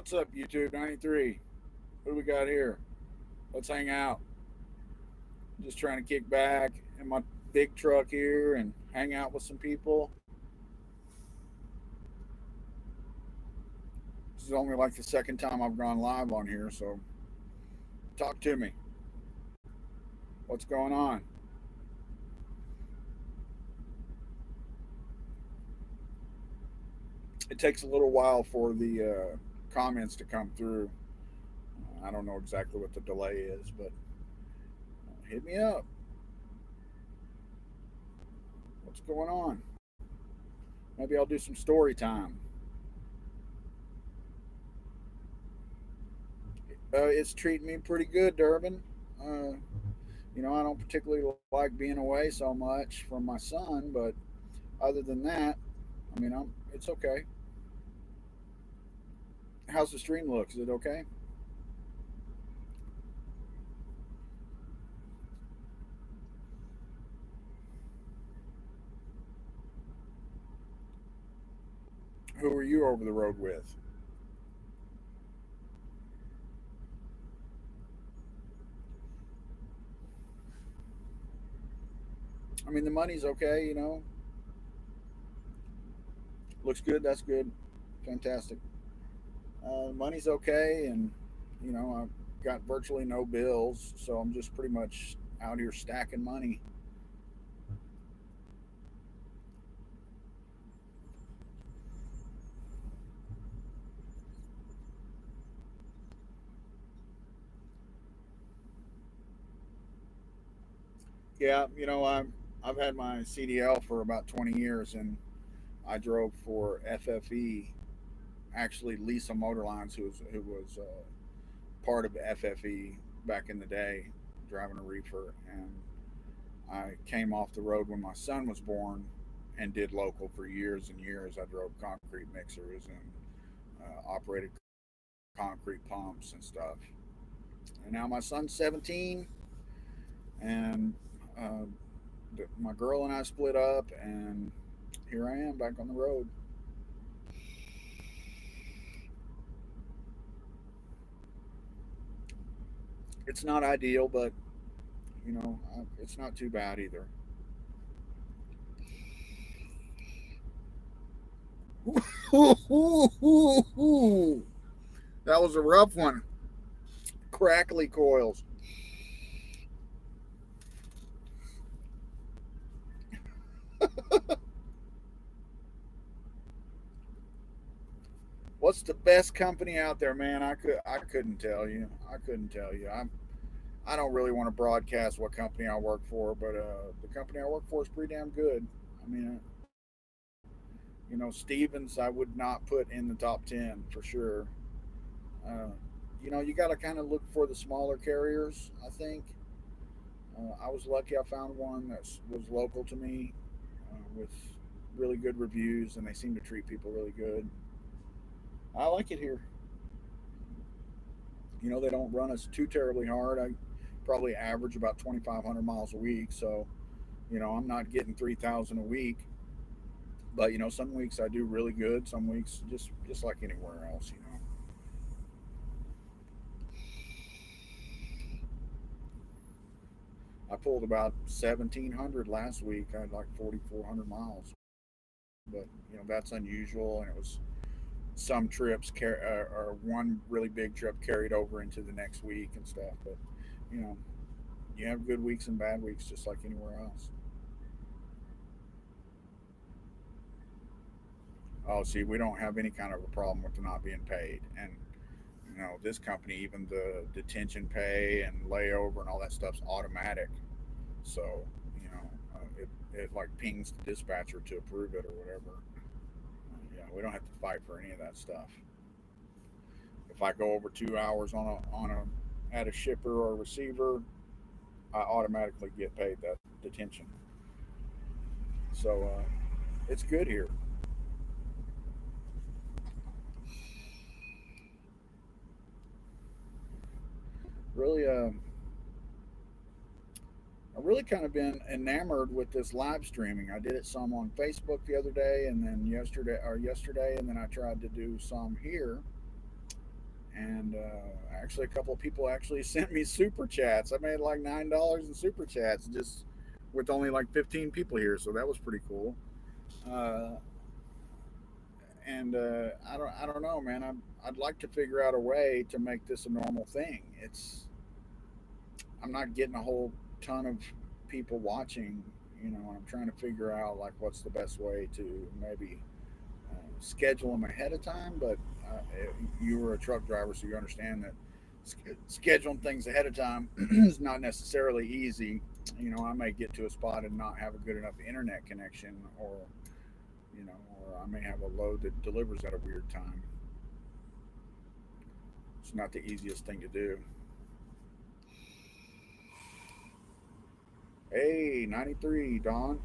What's up, YouTube 93? What do we got here? Let's hang out. Just trying to kick back in my big truck here and hang out with some people. This is only like the second time I've gone live on here, so talk to me. What's going on? It takes a little while for the comments to come through. I don't know exactly what the delay is, but hit me up. What's going on? Maybe I'll do some story time. It's treating me pretty good, Durbin. Uh, I don't particularly like being away so much from my son, but other than that, it's okay. How's the stream look? Is it okay? Who are you over the road with? I mean, the money's okay. Looks good. That's good. Fantastic. Money's okay, and I've got virtually no bills, so I'm just pretty much out here stacking money. Yeah, I've had my CDL for about 20 years, and I drove for FFE, actually Lisa Motorlines, who was part of FFE back in the day, driving a reefer, and I came off the road when my son was born, and did local for years and years. I drove concrete mixers and operated concrete pumps and stuff. And now my son's 17, and uh, my girl and I split up, and here I am back on the road. It's not ideal, but it's not too bad either. That was a rough one. Crackly coils. What's the best company out there, man? I couldn't tell you. I couldn't tell you. I don't really want to broadcast what company I work for, but the company I work for is pretty damn good. I mean, Stevens I would not put in the top 10 for sure. Uh, you got to kind of look for the smaller carriers. I think I was lucky. I found one that was local to me with really good reviews, and they seem to treat people really good. I like it here. They don't run us too terribly hard. I probably average about 2,500 miles a week, so I'm not getting 3,000 a week. But some weeks I do really good. Some weeks just like anywhere else. I pulled about 1,700 last week. I had like 4,400 miles, but that's unusual, and it was some trips or one really big trip carried over into the next week and stuff. But you know, you have good weeks and bad weeks, just like anywhere else. Oh, see, we don't have any kind of a problem with not being paid, and this company, even the detention pay and layover and all that stuff's automatic. So it like pings the dispatcher to approve it or whatever. Yeah, we don't have to fight for any of that stuff. If I go over 2 hours on a at a shipper or a receiver, I automatically get paid that detention. So it's good here. Really, I've really kind of been enamored with this live streaming. I did it some on Facebook the other day, and then yesterday, and then I tried to do some here. And actually, a couple of people actually sent me super chats. I made like $9 in super chats just with only like 15 people here, so that was pretty cool. Uh, and I don't know, man. I'd like to figure out a way to make this a normal thing. I'm not getting a whole ton of people watching, and I'm trying to figure out like what's the best way to maybe schedule them ahead of time. But you were a truck driver, so you understand that scheduling things ahead of time is not necessarily easy. I may get to a spot and not have a good enough internet connection, or I may have a load that delivers at a weird time. It's not the easiest thing to do. Hey, 93, Don.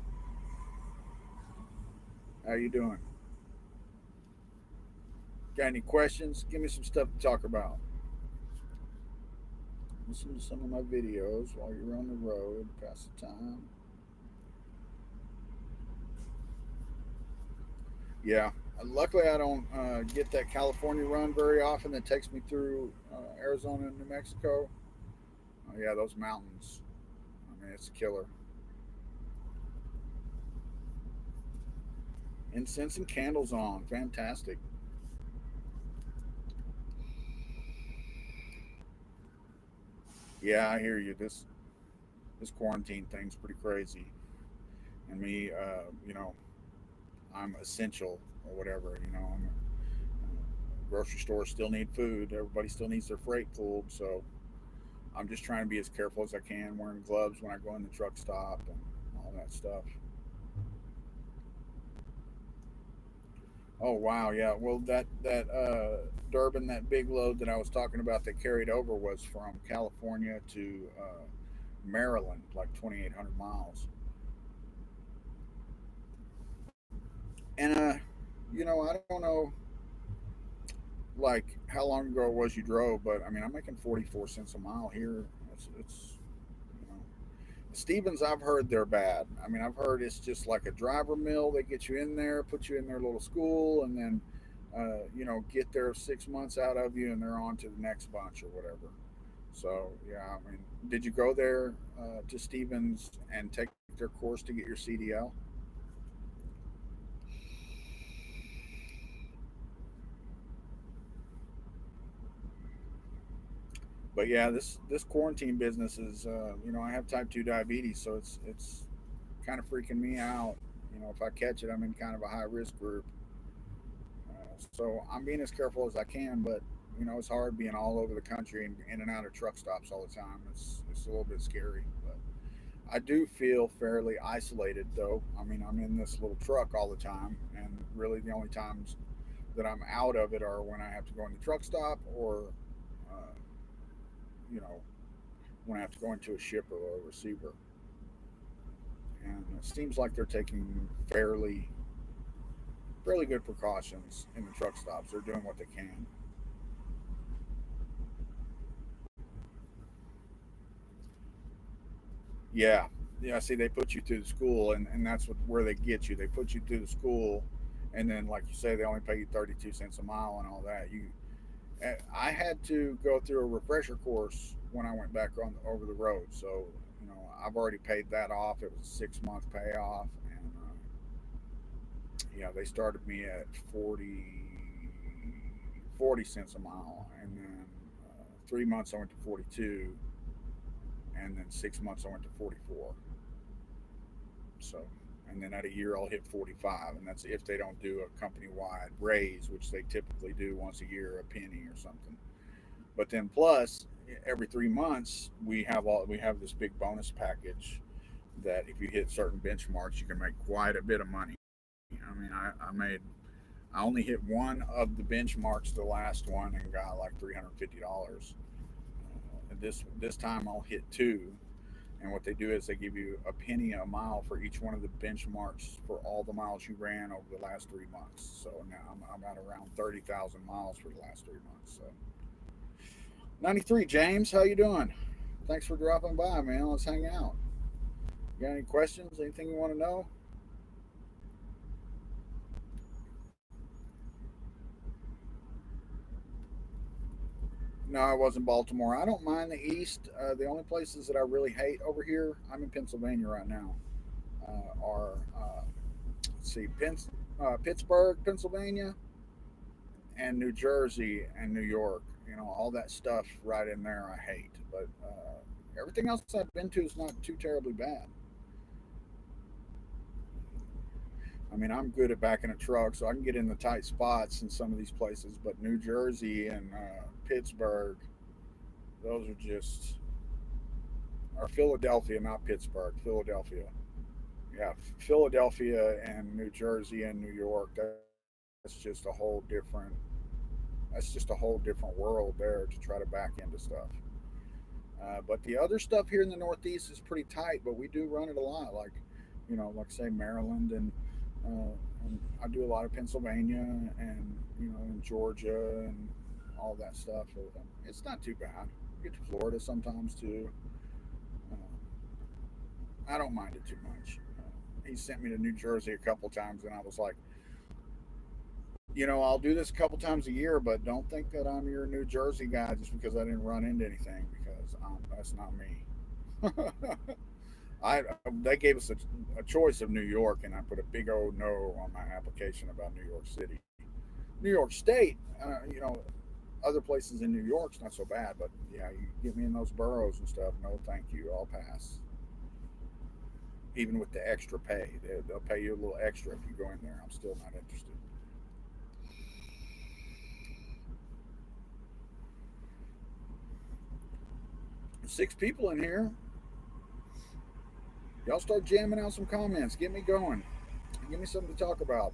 How you doing? Got any questions? Give me some stuff to talk about. Listen to some of my videos while you're on the road. Pass the time. Yeah. Luckily, I don't get that California run very often that takes me through Arizona and New Mexico. Yeah, those mountains. I mean, it's a killer. Incense and candles on. Fantastic. Yeah, I hear you. This quarantine thing's pretty crazy. And me, I'm essential or whatever. Grocery stores still need food. Everybody still needs their freight pulled. So I'm just trying to be as careful as I can, wearing gloves when I go in the truck stop and all that stuff. Oh wow, yeah. Well, that Durban, that big load that I was talking about that carried over was from California to Maryland, like 2,800 miles. And I don't know like how long ago it was you drove, but I mean, I'm making 44 cents a mile here. It's you know, Stevens, I've heard they're bad. I mean, I've heard it's just like a driver mill. They get you in there, put you in their little school, and then get their 6 months out of you, and they're on to the next bunch or whatever. So yeah, I mean, did you go there to Stevens and take their course to get your CDL? But yeah, this quarantine business is, I have type 2 diabetes, so it's kind of freaking me out. If I catch it, I'm in kind of a high risk group. So I'm being as careful as I can, but it's hard being all over the country and in and out of truck stops all the time. It's a little bit scary, but I do feel fairly isolated though. I mean, I'm in this little truck all the time, and really the only times that I'm out of it are when I have to go in the truck stop or, uh, you know, when I have to go into a shipper or a receiver. And it seems like they're taking fairly good precautions in the truck stops. They're doing what they can. Yeah, yeah. See, they put you through the school, and that's where they get you. They put you through the school, and then, like you say, they only pay you 32 cents a mile and all that. I had to go through a refresher course when I went back on over the road. So, I've already paid that off. It was a 6 month payoff, and yeah, they started me at 40 cents a mile, and then 3 months I went to 42, and then 6 months I went to 44. So, and then at a year I'll hit 45, and that's if they don't do a company wide raise, which they typically do once a year, a penny or something. But then plus every 3 months we have this big bonus package that if you hit certain benchmarks, you can make quite a bit of money. I mean, I only hit one of the benchmarks, the last one, and got like $350. This time I'll hit two, and what they do is they give you a penny a mile for each one of the benchmarks for all the miles you ran over the last 3 months. So now I'm at around 30,000 miles for the last 3 months. So 93, James, how you doing? Thanks for dropping by, man. Let's hang out. You got any questions? Anything you want to know? No, I wasn't Baltimore. I don't mind the East. The only places that I really hate over here, I'm in Pennsylvania right now, are let's see, Pittsburgh, Pennsylvania, and New Jersey and New York. You know, all that stuff right in there I hate. But everything else I've been to is not too terribly bad. I mean, I'm good at backing a truck, so I can get in the tight spots in some of these places. But New Jersey and Pittsburgh, those are just, or Philadelphia, not Pittsburgh, Philadelphia. Yeah, Philadelphia and New Jersey and New York. That's just a whole different. That's just a whole different world there to try to back into stuff. But the other stuff here in the Northeast is pretty tight, but we do run it a lot. Like, you know, like say Maryland uh, and I do a lot of Pennsylvania and in Georgia and all that stuff. It's not too bad. Get to Florida sometimes too. Uh, I don't mind it too much. He sent me to New Jersey a couple times, and I was like, I'll do this a couple times a year, but don't think that I'm your New Jersey guy just because I didn't run into anything because that's not me. I They gave us a choice of New York, and I put a big old no on my application about New York City. New York State, other places in New York's not so bad, but yeah, you get me in those boroughs and stuff. No, thank you. I'll pass. Even with the extra pay, they'll pay you a little extra if you go in there. I'm still not interested. 6 people in here. Y'all start jamming out some comments. Get me going. Give me something to talk about.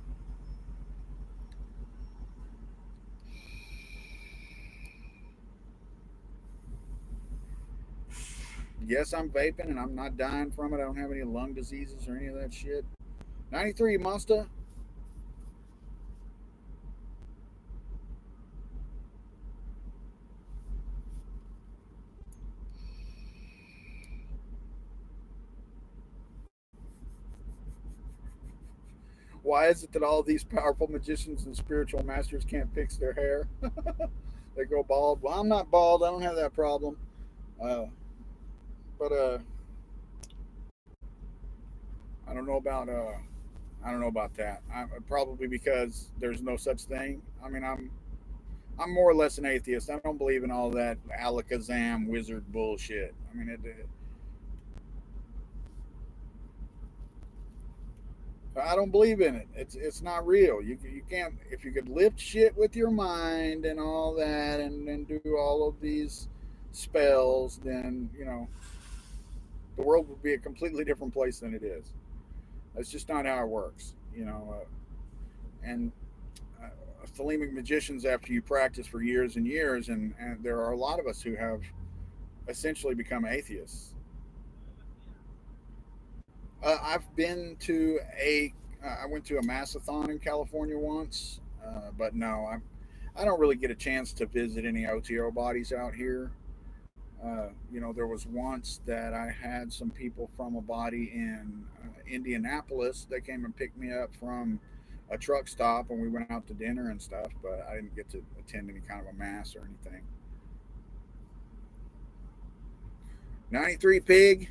Yes, I'm vaping and I'm not dying from it. I don't have any lung diseases or any of that shit. 93 Monster. Why is it that all these powerful magicians and spiritual masters can't fix their hair? They go bald. Well, I'm not bald. I don't have that problem. Uh, but I don't know about I don't know about that. Probably because there's no such thing. I mean, I'm more or less an atheist. I don't believe in all that alakazam wizard bullshit. I mean, I don't believe in it. It's not real. You can't if you could lift shit with your mind and all that and do all of these spells, then the world would be a completely different place than it is. That's just not how it works. And Thelemic magicians, after you practice for years and years, and there are a lot of us who have essentially become atheists. I've been to I went to a massathon in California once, but no, I don't really get a chance to visit any OTO bodies out here. There was once that I had some people from a body in Indianapolis. They came and picked me up from a truck stop, and we went out to dinner and stuff. But I didn't get to attend any kind of a mass or anything. 93 pig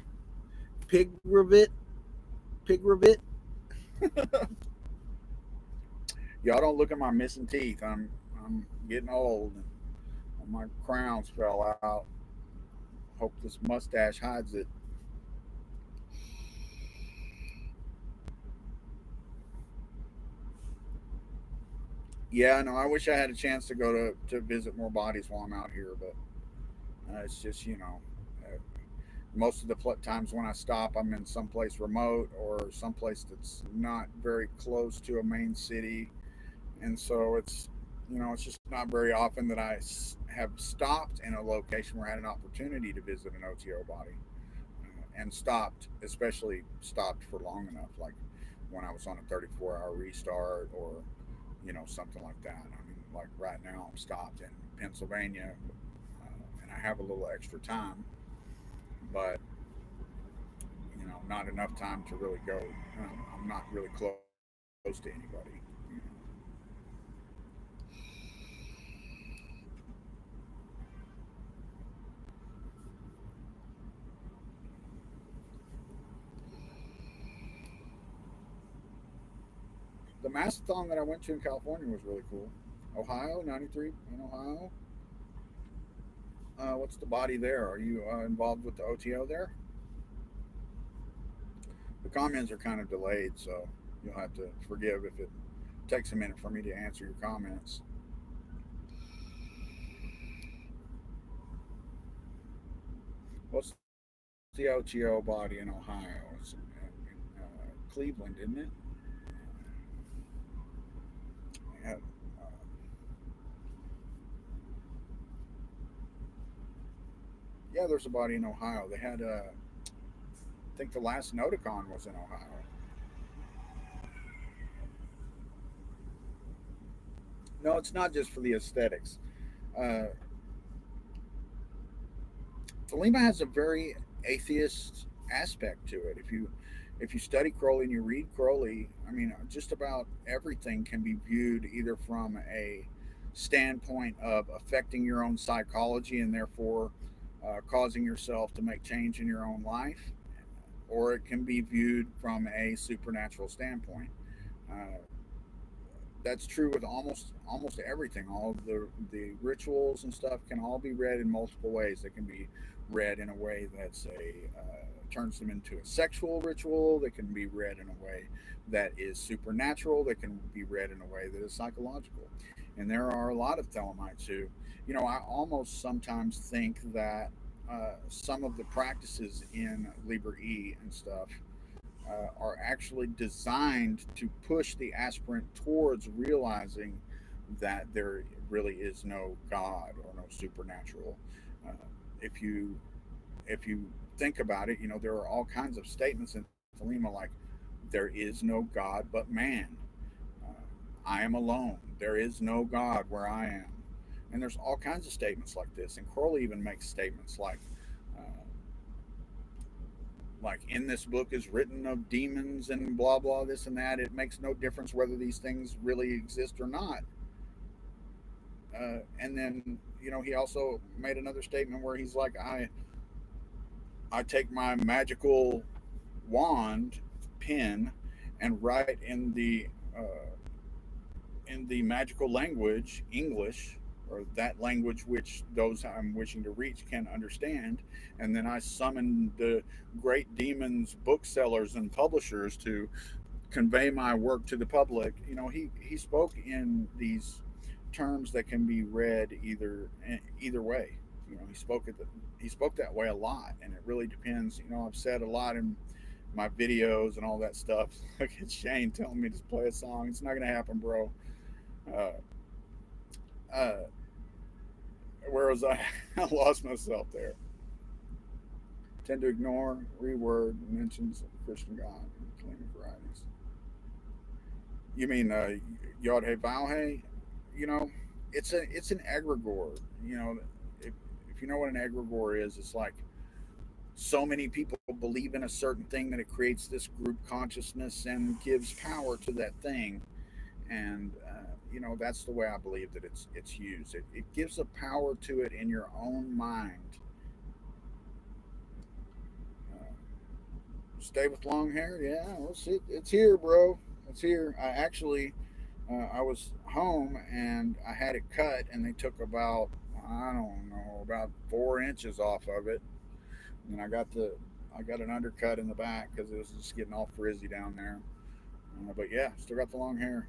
pig rivet. Y'all don't look at my missing teeth. I'm getting old, and my crowns fell out. Hope this mustache hides it. Yeah, no, I wish I had a chance to go to visit more bodies while I'm out here, but it's just most of the times when I stop, I'm in someplace remote or someplace that's not very close to a main city, and so it's just not very often that have stopped in a location where I had an opportunity to visit an OTO body, and stopped, especially stopped for long enough, like when I was on a 34-hour restart or something like that. I mean, like right now, I'm stopped in Pennsylvania, and I have a little extra time, but not enough time to really go. I'm not really close to anybody. The Mastathon that I went to in California was really cool. Ohio, 93 in Ohio. What's the body there? Are you involved with the OTO there? The comments are kind of delayed, so you'll have to forgive if it takes a minute for me to answer your comments. What's the OTO body in Ohio? It's Cleveland, isn't it? Yeah, yeah, there's a body in Ohio. They had, I think the last Noticon was in Ohio. No, it's not just for the aesthetics. Uh, Thelema has a very atheist aspect to it. If you study Crowley and you read Crowley, I mean, just about everything can be viewed either from a standpoint of affecting your own psychology and therefore causing yourself to make change in your own life, or it can be viewed from a supernatural standpoint. Uh, that's true with almost everything. All of the rituals and stuff can all be read in multiple ways. They can be read in a way that's a turns them into a sexual ritual. They can be read in a way that is supernatural. They can be read in a way that is psychological. And there are a lot of Thelemites who, I almost sometimes think that some of the practices in Liber E and stuff are actually designed to push the aspirant towards realizing that there really is no God or no supernatural. Uh, if you if you think about it, there are all kinds of statements in Thelema like, "There is no God but man." Uh, I am alone. There is no God where I am. And there's all kinds of statements like this. And Crowley even makes statements uh, like in this book is written of demons and blah blah this and that. It makes no difference whether these things really exist or not. And then he also made another statement where he's like, I take my magical wand pen and write in the magical language English, or that language which those I'm wishing to reach can understand, and then I summon the great demons, booksellers, and publishers to convey my work to the public. He spoke in these terms that can be read either way. He spoke that way a lot, and it really depends. I've said a lot in my videos and all that stuff. Look at Shane telling me to play a song. It's not gonna happen, bro. Uh, uh, where was I? I lost myself there. Tend to ignore, reword mentions of Christian God and claiming varieties. You mean Yod He Vau He? You know, it's an egregore. If, if you know what an egregore is, it's like so many people believe in a certain thing that it creates this group consciousness and gives power to that thing. And that's the way I believe that it's used. It gives a power to it in your own mind. Uh, Stay with long hair, yeah. Well, it's here, bro. It's here. I was home and I had it cut, and they took about, I don't know, about 4 inches off of it, and I got an undercut in the back because it was just getting all frizzy down there. But yeah, still got the long hair.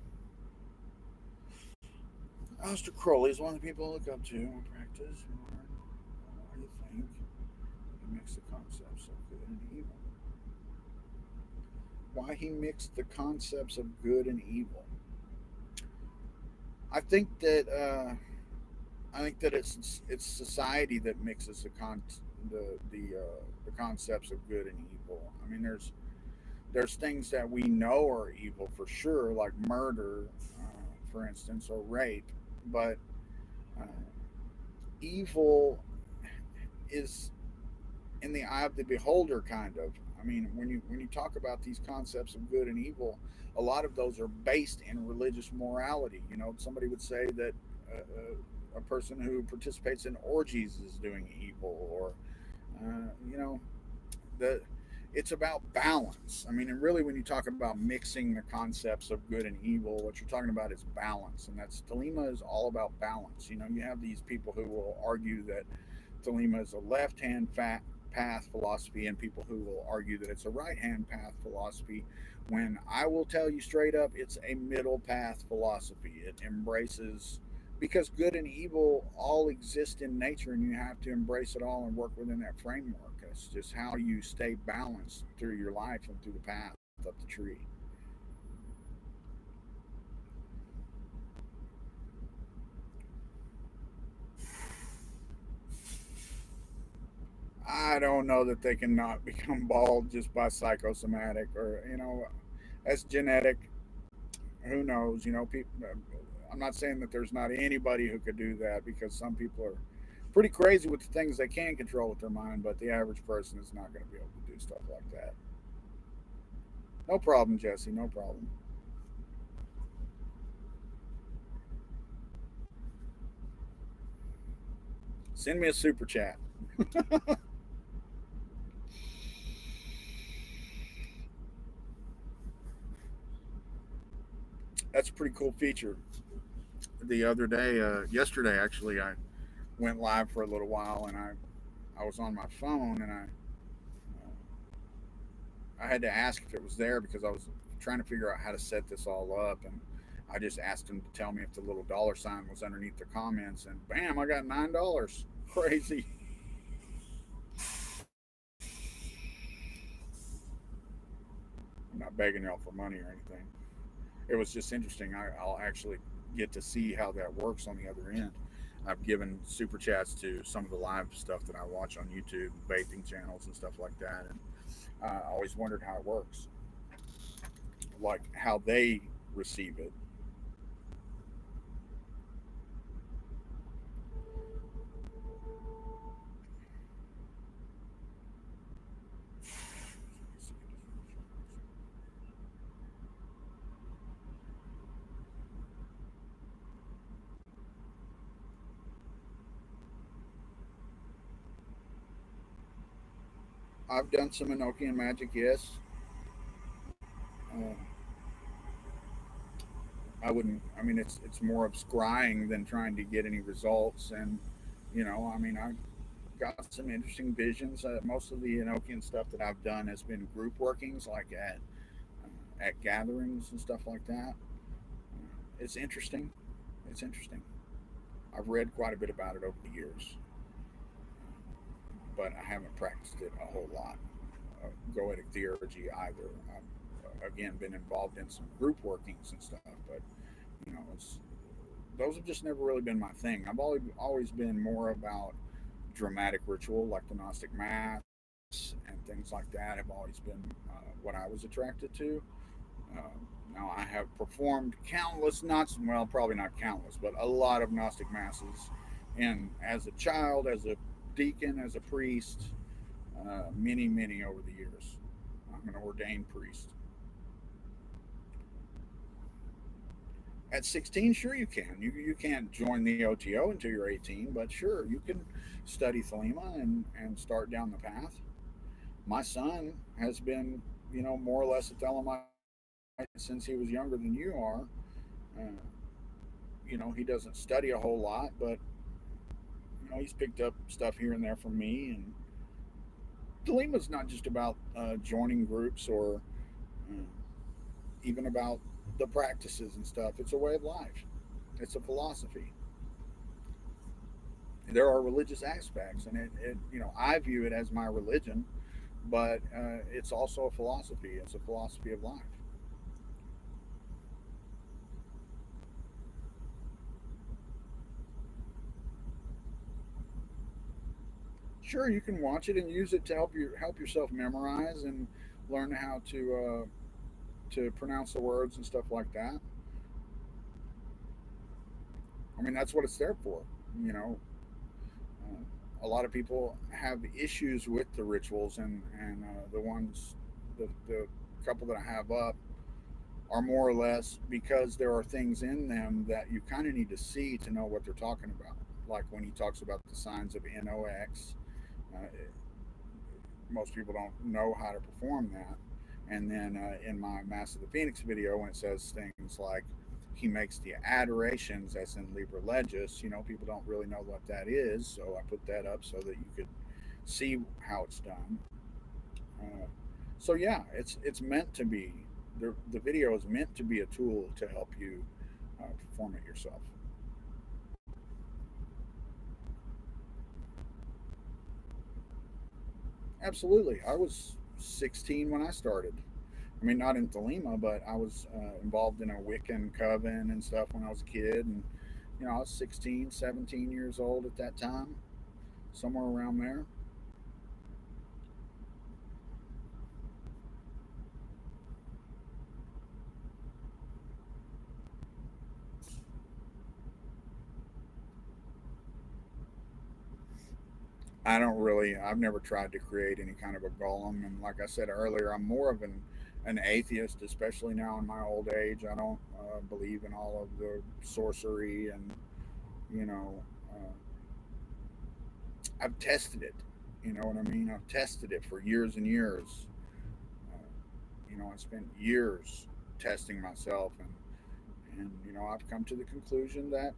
Aleister Crowley is one of the people I look up to in practice. What do you think? He mixed the concepts of good and evil. Why he mixed the concepts of good and evil? I think that it's society that mixes the concepts of good and evil. I mean, there's things that we know are evil for sure, like murder, for instance, or rape. But uh, evil is in the eye of the beholder, kind of. I mean, when you talk about these concepts of good and evil, a lot of those are based in religious morality. Somebody would say that a person who participates in orgies is doing evil, or uh, you know, the it's about balance. I mean, and really, when you talk about mixing the concepts of good and evil, what you're talking about is balance, and that's Thelema is all about balance. You know, you have these people who will argue that Thelema is a left-hand path philosophy, and people who will argue that it's a right-hand path philosophy. When I will tell you straight up, it's a middle path philosophy. It embraces because good and evil all exist in nature, and you have to embrace it all and work within that framework. It's just how you stay balanced through your life and through the path up the tree. I don't know that they can not become bald just by psychosomatic, or that's genetic. Who knows? People. I'm not saying that there's not anybody who could do that, because some people are pretty crazy with the things they can control with their mind, but the average person is not going to be able to do stuff like that. No problem, Jesse. No problem. Send me a super chat. That's a pretty cool feature. The other day, yesterday actually, I went live for a little while, and I was on my phone, and I had to ask if it was there because I was trying to figure out how to set this all up, and I just asked him to tell me if the little dollar sign was underneath the comments, and bam, I got $9. Crazy. I'm not begging y'all for money or anything. It was just interesting. I'll actually get to see how that works on the other end. I've given super chats to some of the live stuff that I watch on YouTube, bathing channels and stuff like that, and I always wondered how it works, like how they receive it. I've done some Enochian magic, yes. Uh, I wouldn't. I mean, it's more of scrying than trying to get any results. And I mean, I got some interesting visions. Most of the Enochian stuff that I've done has been group workings, like at gatherings and stuff like that. It's interesting. It's interesting. I've read quite a bit about it over the years, but I haven't practiced it a whole lot. Goetic theurgy either. I've again been involved in some group workings and stuff, but it's those have just never really been my thing. I've always been more about dramatic ritual, like the Gnostic Mass and things like that. Have always been what I was attracted to. Uh, Now I have performed countless, not well, probably not countless, but a lot of Gnostic masses, and as a child, as a deacon, as a priest, many, many over the years. I'm an ordained priest. At 16, sure you can. You can't join the OTO until you're 18, but sure you can study Thelema and start down the path. My son has been, more or less a Thelemite since he was younger than you are. Uh, he doesn't study a whole lot, but he's picked up stuff here and there from me. And Thelema's not just about joining groups or uh, even about the practices and stuff. It's a way of life. It's a philosophy. There are religious aspects, and I view it as my religion, but it's also a philosophy. It's a philosophy of life. Sure, you can watch it and use it to help yourself memorize and learn how to pronounce the words and stuff like that. I mean, that's what it's there for. You know, a lot of people have issues with the rituals, and the couple that I have up are more or less because there are things in them that you kind of need to see to know what they're talking about. Like when he talks about the signs of NOx, uh, most people don't know how to perform that. And then in my Master of the Phoenix video, when it says things like he makes the adorations, as in Libra Legis, people don't really know what that is. So I put that up so that you could see how it's done. Uh, so yeah, it's meant to be. The video is meant to be a tool to help you perform it yourself. Absolutely. I was 16 when I started. I mean, not in Thelema, but I was involved in a Wiccan coven and stuff when I was a kid. And, I was 16, 17 years old at that time, somewhere around there. I've never tried to create any kind of a golem. And like I said earlier, I'm more of an atheist, especially now in my old age. I don't believe in all of the sorcery and, you know, uh, I've tested it. You know what I mean? I've tested it for years and years. Uh, I spent years testing myself, and I've come to the conclusion that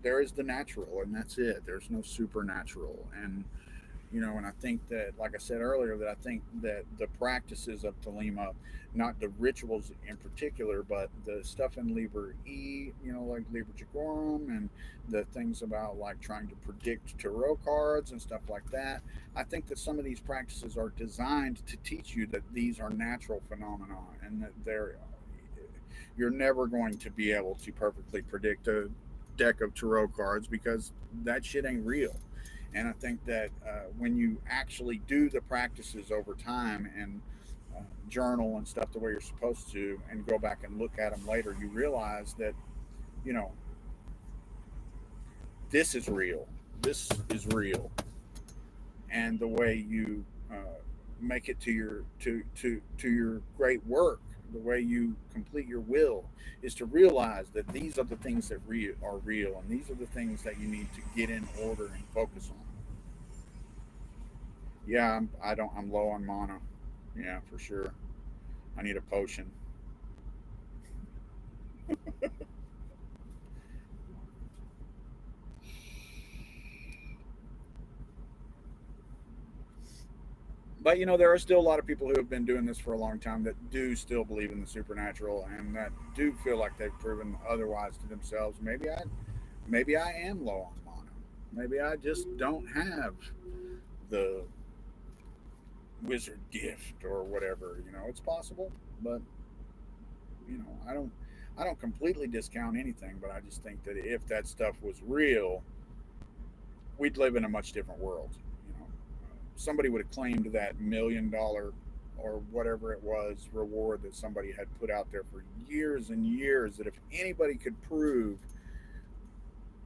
there is the natural, and that's it. There's no supernatural, and I think that, like I said earlier, that I think that the practices of Thelema, not the rituals in particular, but the stuff in Liber E, like Liber Jagorum, and the things about like trying to predict tarot cards and stuff like that. I think that some of these practices are designed to teach you that these are natural phenomena and that you're never going to be able to perfectly predict a deck of tarot cards because that shit ain't real. And I think that when you actually do the practices over time and journal and stuff the way you're supposed to, and go back and look at them later, you realize that you know this is real. This is real, and the way you make it to your great work, the way you complete your will, is to realize that these are the things that are real, and these are the things that you need to get in order and focus on. Yeah, I don't. I'm low on mana. Yeah, for sure. I need a potion. But there are still a lot of people who have been doing this for a long time that do still believe in the supernatural and that do feel like they've proven otherwise to themselves. Maybe I am low on mana. Maybe I just don't have the wizard gift or whatever. It's possible, but I don't completely discount anything. But I just think that if that stuff was real, we'd live in a much different world. You know, Somebody would have claimed that $1 million or whatever it was reward that somebody had put out there for years and years. That if anybody could prove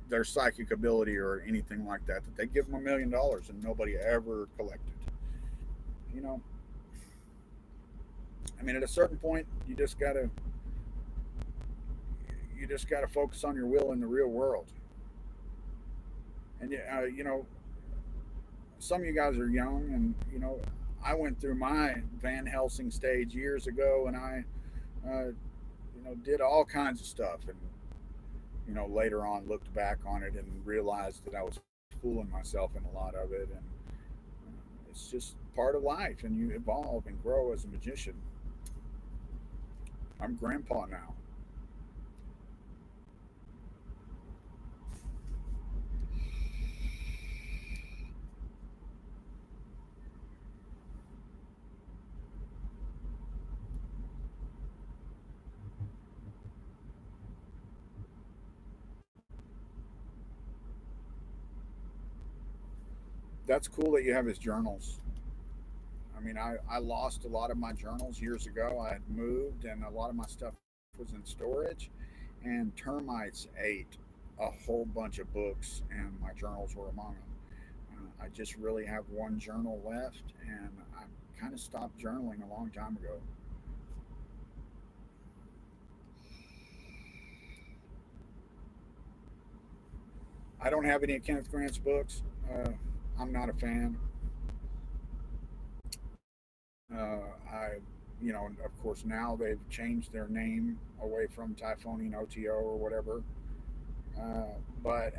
their psychic ability or anything like that, that they give them $1 million and nobody ever collected. You know, I mean, at a certain point, you just gotta focus on your will in the real world. And some of you guys are young, and I went through my Van Helsing stage years ago, and I did all kinds of stuff, and later on looked back on it and realized that I was fooling myself in a lot of it, and it's just part of life, and you evolve and grow as a magician. I'm grandpa now. That's cool that you have his journals. I mean, I lost a lot of my journals years ago. I had moved, and a lot of my stuff was in storage, and termites ate a whole bunch of books, and my journals were among them. I just really have one journal left, and I kind of stopped journaling a long time ago. I don't have any of Kenneth Grant's books. I'm not a fan. I, of course, now they've changed their name away from Typhonian OTO or whatever. But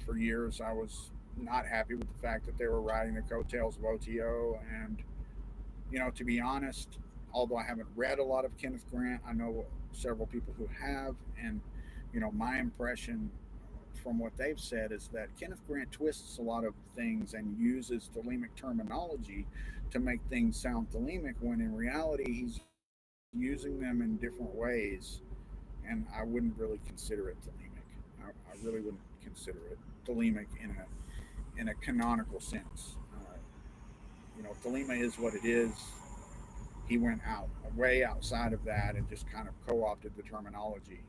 for years, I was not happy with the fact that they were riding the coattails of OTO. And, to be honest, although I haven't read a lot of Kenneth Grant, I know several people who have. And, my impression from what they've said is that Kenneth Grant twists a lot of things and uses thelemic terminology to make things sound thelemic when in reality he's using them in different ways, and I wouldn't really consider it thelemic. I really wouldn't consider it thelemic in a canonical sense. Thelema is what it is. He went out way outside of that and just kind of co-opted the terminology.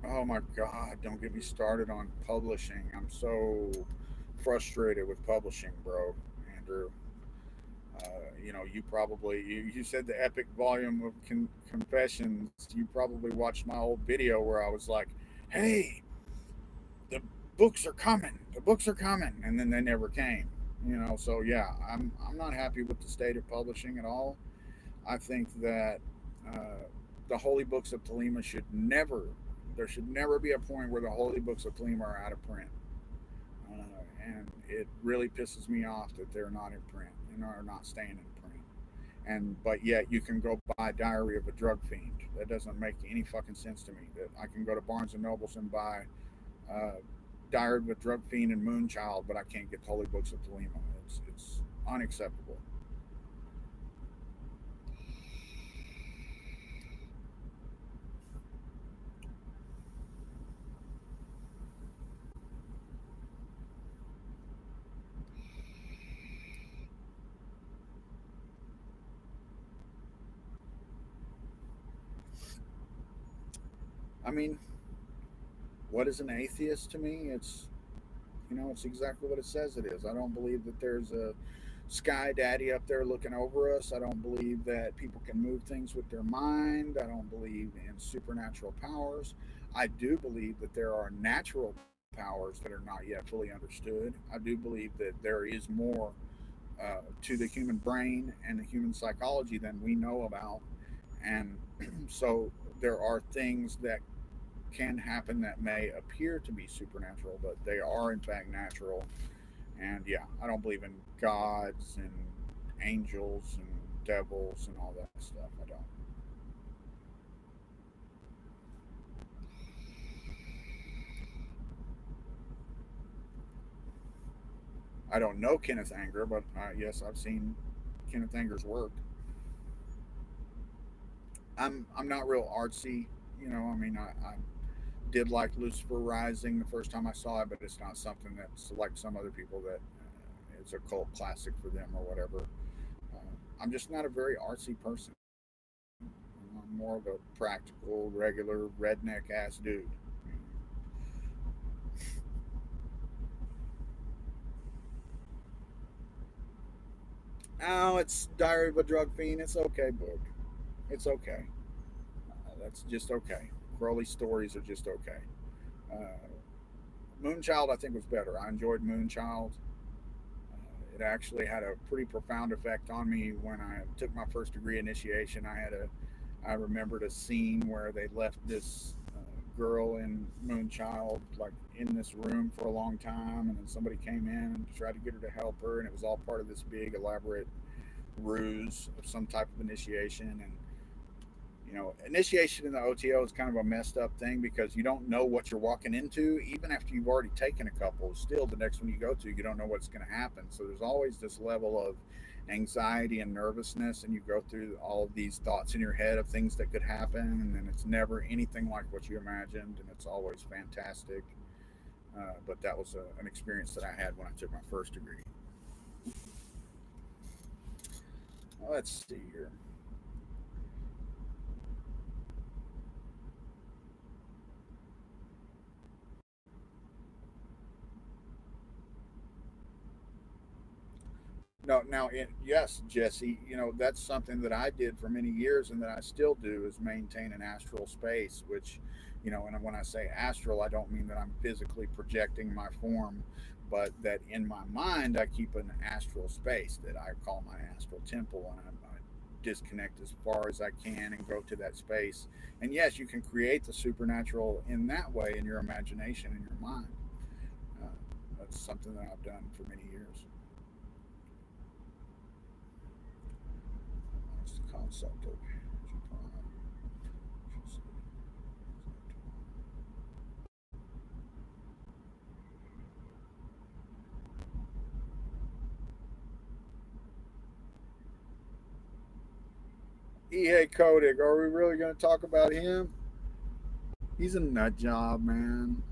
Oh my God, don't get me started on publishing. I'm so frustrated with publishing, bro. Andrew, uh, you said the epic volume of confessions. You probably watched my old video where I was like, "Hey, the books are coming. The books are coming," and then they never came. So yeah, I'm not happy with the state of publishing at all. I think that uh, the holy books of Thelema should never, there should never be a point where the holy books of Thelema are out of print. And it really pisses me off that they're not in print and are not staying in print. But yet you can go buy Diary of a Drug Fiend. That doesn't make any fucking sense to me. That I can go to Barnes and Nobles and buy uh, Diary of a Drug Fiend and Moonchild, but I can't get Holy Books of Thelema. It's unacceptable. I mean, what is an atheist to me? It's exactly what it says it is. I don't believe that there's a sky daddy up there looking over us. I don't believe that people can move things with their mind. I don't believe in supernatural powers. I do believe that there are natural powers that are not yet fully understood. I do believe that there is more to the human brain and the human psychology than we know about. And so there are things that can happen that may appear to be supernatural, but they are in fact natural. And yeah, I don't believe in gods and angels and devils and all that stuff. I don't. I don't know Kenneth Anger, but yes, I've seen Kenneth Anger's work. I'm not real artsy. I mean, I did like Lucifer Rising the first time I saw it, but it's not something that's like some other people that it's a cult classic for them or whatever. I'm just not a very artsy person. I'm more of a practical, regular, redneck ass dude. Oh, it's Diary of a Drug Fiend. It's okay, book. It's okay. That's just okay. Crowley stories are just okay. Uh, Moonchild, I think, was better. I enjoyed Moonchild. It actually had a pretty profound effect on me when I took my first degree initiation. I remembered a scene where they left this girl in Moonchild like in this room for a long time, and then somebody came in and tried to get her to help her, and it was all part of this big elaborate ruse of some type of initiation. And initiation in the OTO is kind of a messed up thing because you don't know what you're walking into, even after you've already taken a couple. Still, the next one you go to, you don't know what's going to happen. So there's always this level of anxiety and nervousness, and you go through all of these thoughts in your head of things that could happen, and then it's never anything like what you imagined, and it's always fantastic. But that was an experience that I had when I took my first degree. Let's see here. No, now, yes, Jesse, that's something that I did for many years and that I still do is maintain an astral space, which, and when I say astral, I don't mean that I'm physically projecting my form, but that in my mind I keep an astral space that I call my astral temple, and I disconnect as far as I can and go to that space. And yes, you can create the supernatural in that way in your imagination, in your mind. Uh, that's something that I've done for many years. That's the concept of EA Kodak. Are we really going to talk about him? He's a nut job, man.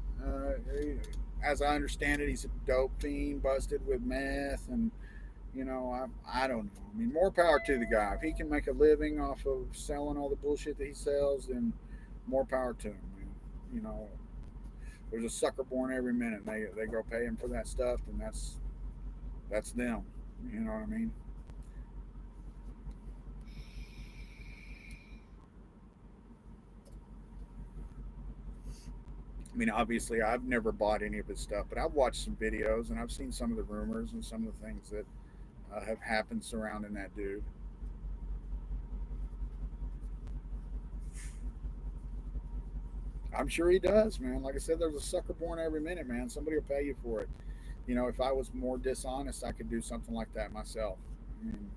As I understand it, he's a dope fiend, busted with meth, and I don't know. I mean, more power to the guy. If he can make a living off of selling all the bullshit that he sells, then more power to him, man. You know, there's a sucker born every minute. They go pay him for that stuff, and that's them. You know what I mean? I mean, obviously, I've never bought any of his stuff, but I've watched some videos and I've seen some of the rumors and some of the things that have happened surrounding that dude. I'm sure he does, man. Like I said, there's a sucker born every minute, man. Somebody will pay you for it. If I was more dishonest, I could do something like that myself. I mean,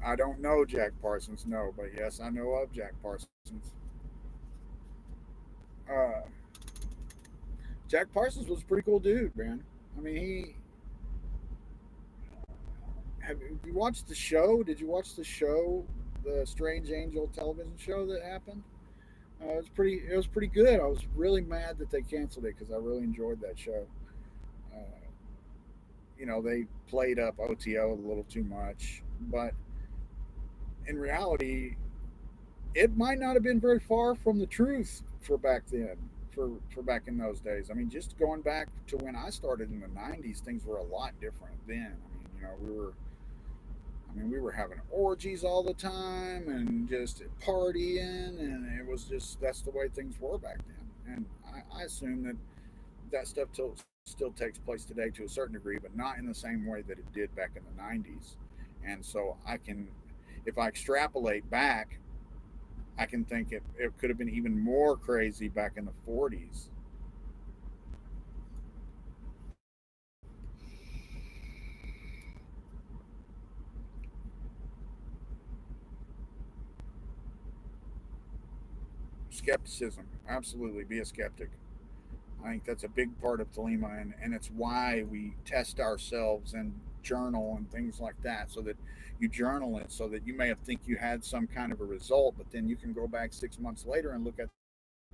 I don't know Jack Parsons, no, but yes, I know of Jack Parsons. Uh, Jack Parsons was a pretty cool dude, man. I mean, have you watched the show? Did you watch the show, the Strange Angel television show that happened? It was pretty good. I was really mad that they canceled it because I really enjoyed that show. Uh, they played up OTO a little too much, but in reality, it might not have been very far from the truth for back then, for back in those days. I mean, just going back to when I started in the '90s, things were a lot different then. I mean, we were having orgies all the time and just partying, and it was just that's the way things were back then. And I assume that still takes place today to a certain degree, but not in the same way that it did back in the '90s. And so if I extrapolate back, I can think it could have been even more crazy back in the '40s. Skepticism, absolutely, be a skeptic. I think that's a big part of Thelema, and it's why we test ourselves and journal and things like that, so that you journal it, so that you may have think you had some kind of a result, but then you can go back 6 months later and look at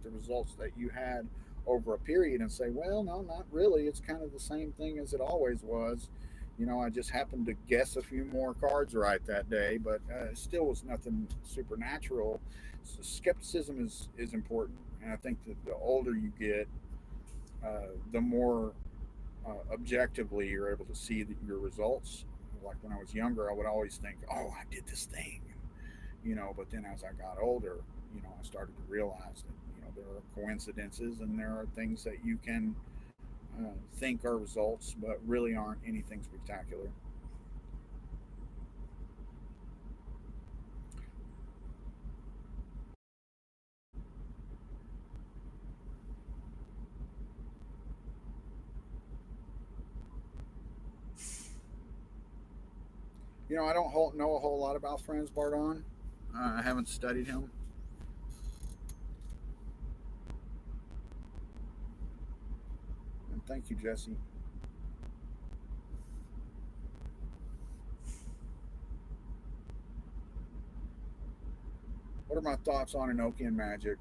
the results that you had over a period and say, well, no, not really. It's kind of the same thing as it always was. I just happened to guess a few more cards right that day, but it still was nothing supernatural. So skepticism is important, and I think that the older you get, the more objectively you're able to see your results. Like when I was younger, I would always think, "Oh, I did this thing," But then as I got older, I started to realize that there are coincidences and there are things that you can think are results, but really aren't anything spectacular. I don't know a whole lot about Franz Bardon. I haven't studied him. And thank you, Jesse. What are my thoughts on Enochian magic?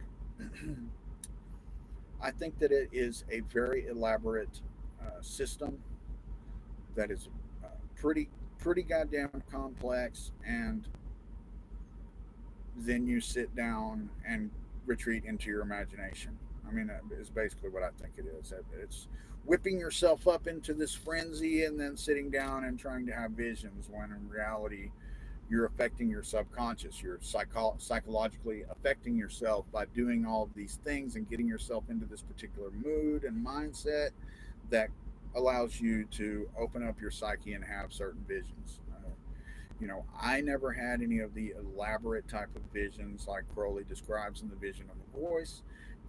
I think that it is a very elaborate system that is pretty goddamn complex, and then you sit down and retreat into your imagination. I mean, is basically what I think it is. It's whipping yourself up into this frenzy and then sitting down and trying to have visions when in reality you're affecting your subconscious. You're psychologically affecting yourself by doing all of these things and getting yourself into this particular mood and mindset that allows you to open up your psyche and have certain visions. I never had any of the elaborate type of visions like Crowley describes in the Vision of the Voice.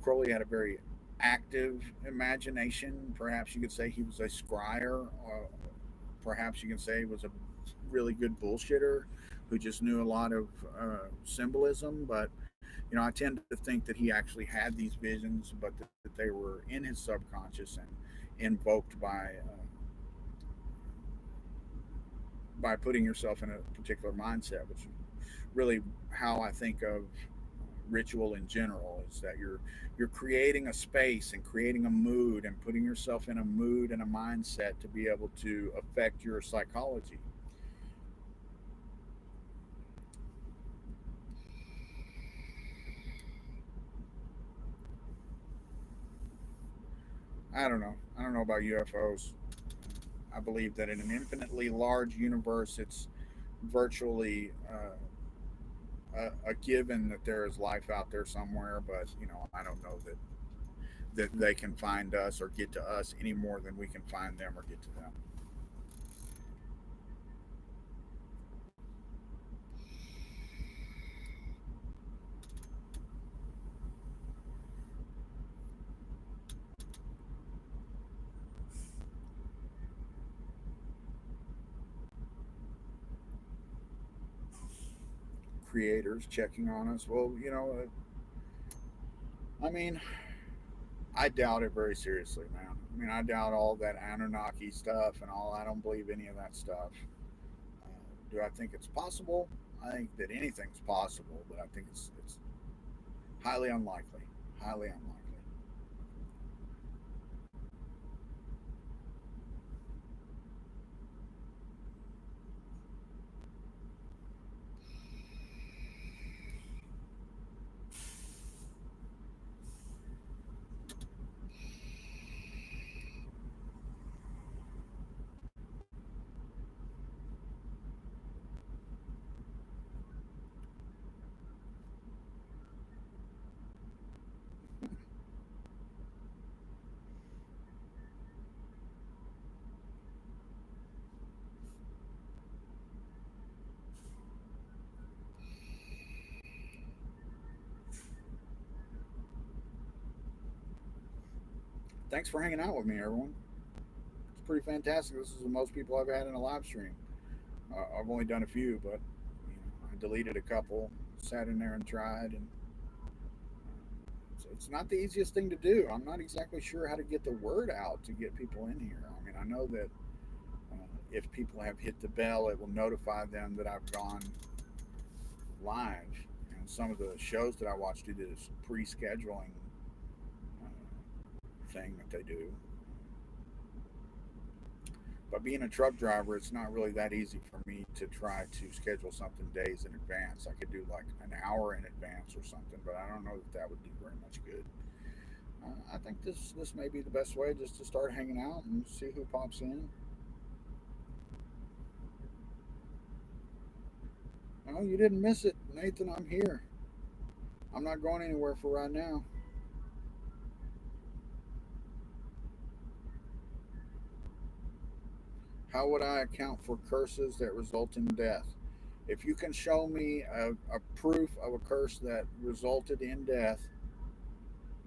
Crowley had a very active imagination. Perhaps you could say he was a scryer. Perhaps you can say he was a really good bullshitter who just knew a lot of symbolism. But I tend to think that he actually had these visions, but that they were in his subconscious and invoked by putting yourself in a particular mindset, which is really how I think of ritual in general is that you're creating a space and creating a mood and putting yourself in a mood and a mindset to be able to affect your psychology. I don't know about UFOs. I believe that in an infinitely large universe, it's virtually a given that there is life out there somewhere. But I don't know that they can find us or get to us any more than we can find them or get to them. Creators checking on us. Well, I mean, I doubt it very seriously, man. I mean, I doubt all that Anunnaki stuff and all. I don't believe any of that stuff. Do I think it's possible? I think that anything's possible, but I think it's highly unlikely. Highly unlikely. Thanks for hanging out with me, everyone. It's pretty fantastic. This is the most people I've had in a live stream. I've only done a few, but I deleted a couple, sat in there and tried, and it's not the easiest thing to do. I'm not exactly sure how to get the word out to get people in here. I mean, I know that if people have hit the bell, it will notify them that I've gone live. And some of the shows that I watch do this pre-scheduling thing that they do. But being a truck driver, it's not really that easy for me to try to schedule something days in advance. I could do like an hour in advance or something, but I don't know that that would do very much good. I think this may be the best way, just to start hanging out and see who pops in. Oh, you didn't miss it, Nathan. I'm here. I'm not going anywhere for right now. How would I account for curses that result in death? If you can show me a proof of a curse that resulted in death,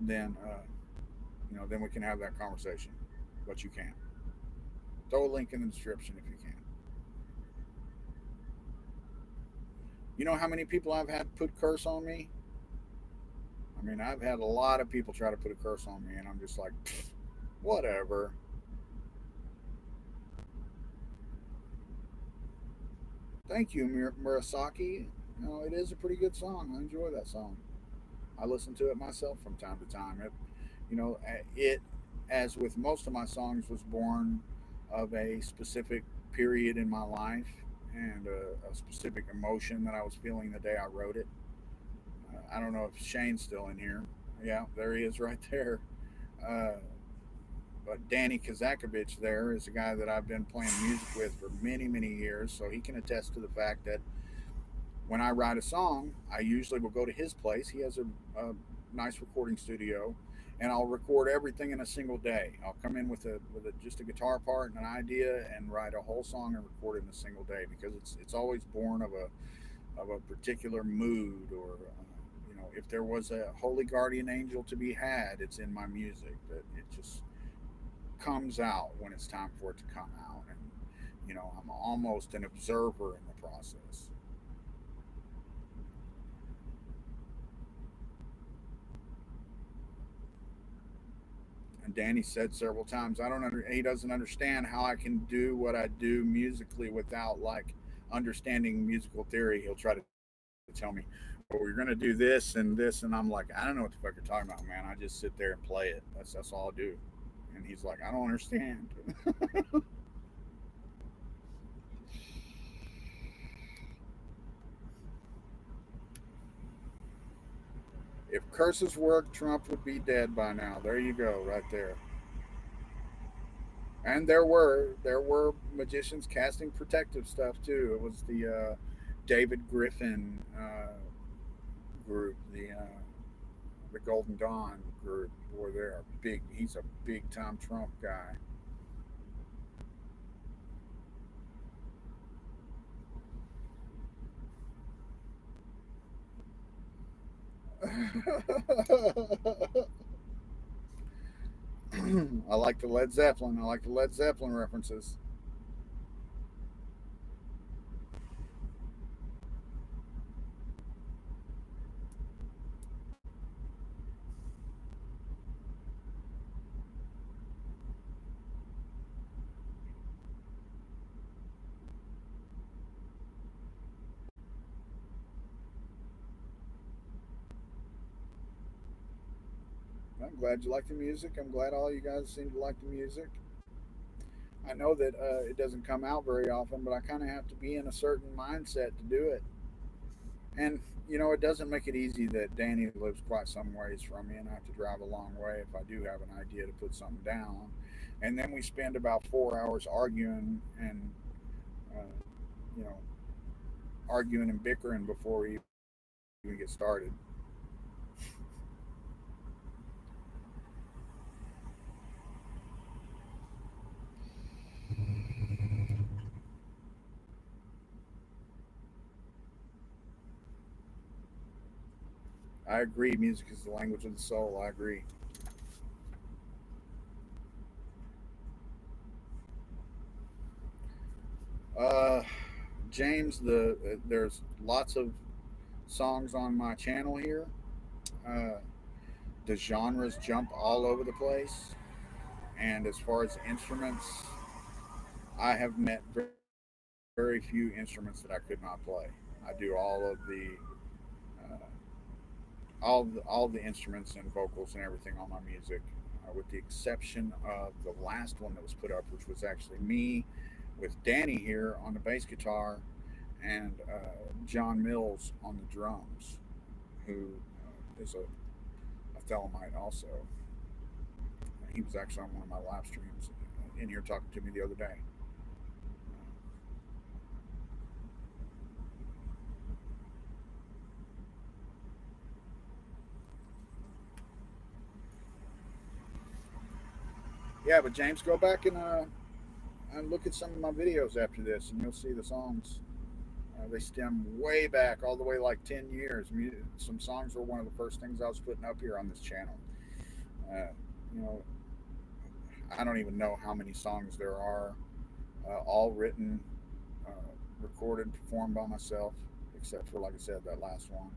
then then we can have that conversation. But you can throw a link in the description if you can. You know how many people I've had put curse on me? I mean, I've had a lot of people try to put a curse on me, and I'm just like, whatever. Thank you, Murasaki. It is a pretty good song. I enjoy that song. I listen to it myself from time to time. It, as with most of my songs, was born of a specific period in my life and a specific emotion that I was feeling the day I wrote it. I don't know if Shane's still in here. Yeah, there he is right there. Uh, but Danny Kazakovich there is a guy that I've been playing music with for many, many years, so he can attest to the fact that when I write a song, I usually will go to his place. He has a nice recording studio, and I'll record everything in a single day. I'll come in with just a guitar part and an idea, and write a whole song and record it in a single day because it's always born of a particular mood or. If there was a holy guardian angel to be had, it's in my music. That it just comes out when it's time for it to come out, and I'm almost an observer in the process. And Danny said several times, he doesn't understand how I can do what I do musically without like understanding musical theory. He'll try to tell me, well, we're going to do this, and I'm like, I don't know what the fuck you're talking about, man. I just sit there and play it. That's all I do. And he's like, I don't understand. If curses work, Trump would be dead by now. There you go, right there. And there were magicians casting protective stuff too. It was the David Griffin group, the Golden Dawn group. Boy, they're big. He's a big time Trump guy. I like the Led Zeppelin. I like the Led Zeppelin references. I'm glad you like the music. I'm glad all you guys seem to like the music. I know that it doesn't come out very often, but I kind of have to be in a certain mindset to do it. And it doesn't make it easy that Danny lives quite some ways from me, and I have to drive a long way if I do have an idea to put something down. And then we spend about 4 hours uh, you know, arguing and bickering before we even get started. I agree. Music is the language of the soul. I agree. Uh, James, there's lots of songs on my channel here. Uh, the genres jump all over the place, and as far as instruments, I have met very few instruments that I could not play. I do all the instruments and vocals and everything on my music, with the exception of the last one that was put up, which was actually me with Danny here on the bass guitar and John Mills on the drums, who is a Thelemite also. He was actually on one of my live streams in here talking to me the other day. Yeah, but James, go back and look at some of my videos after this, and you'll see the songs. They stem way back, all the way like 10 years. Some songs were one of the first things I was putting up here on this channel. Uh, you know, I don't even know how many songs there are, all written, uh, recorded, performed by myself, except for, like I said, that last one.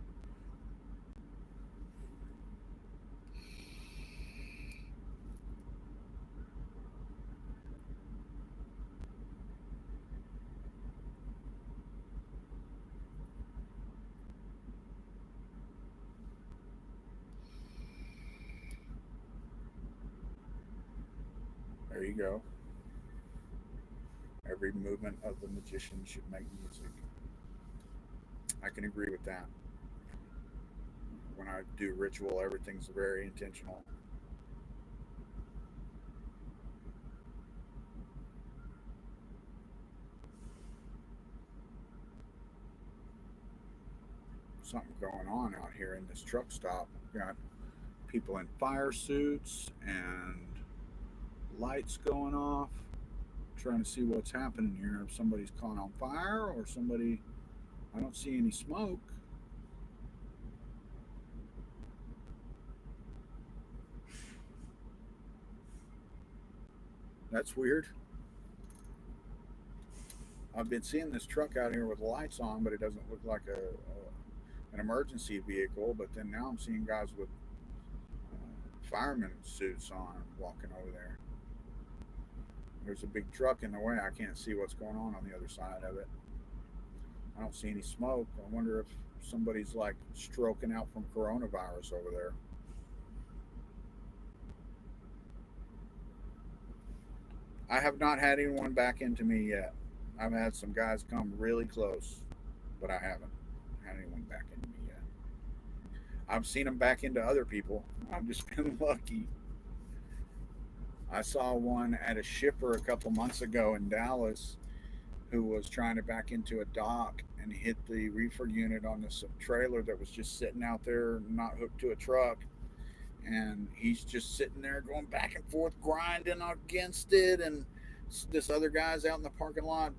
There you go. Every movement of the magician should make music. I can agree with that. when I do ritual, everything's very intentional. Something going on out here in this truck stop. Got people in fire suits and lights going off. Trying to see what's happening here. If somebody's caught on fire or somebody. I don't see any smoke. That's weird. I've been seeing this truck out here with lights on, but it doesn't look like an emergency vehicle. But then now I'm seeing guys with fireman suits on walking over there. There's a big truck in the way. I can't see what's going on the other side of it. I don't see any smoke. I wonder if somebody's like stroking out from coronavirus over there. I have not had anyone back into me yet. I've had some guys come really close, but I haven't had anyone back into me yet. I've seen them back into other people. I've just been lucky. I saw one at a shipper a couple months ago in Dallas who was trying to back into a dock and hit the reefer unit on this trailer that was just sitting out there, not hooked to a truck. And he's just sitting there going back and forth, grinding against it. And this other guy's out in the parking lot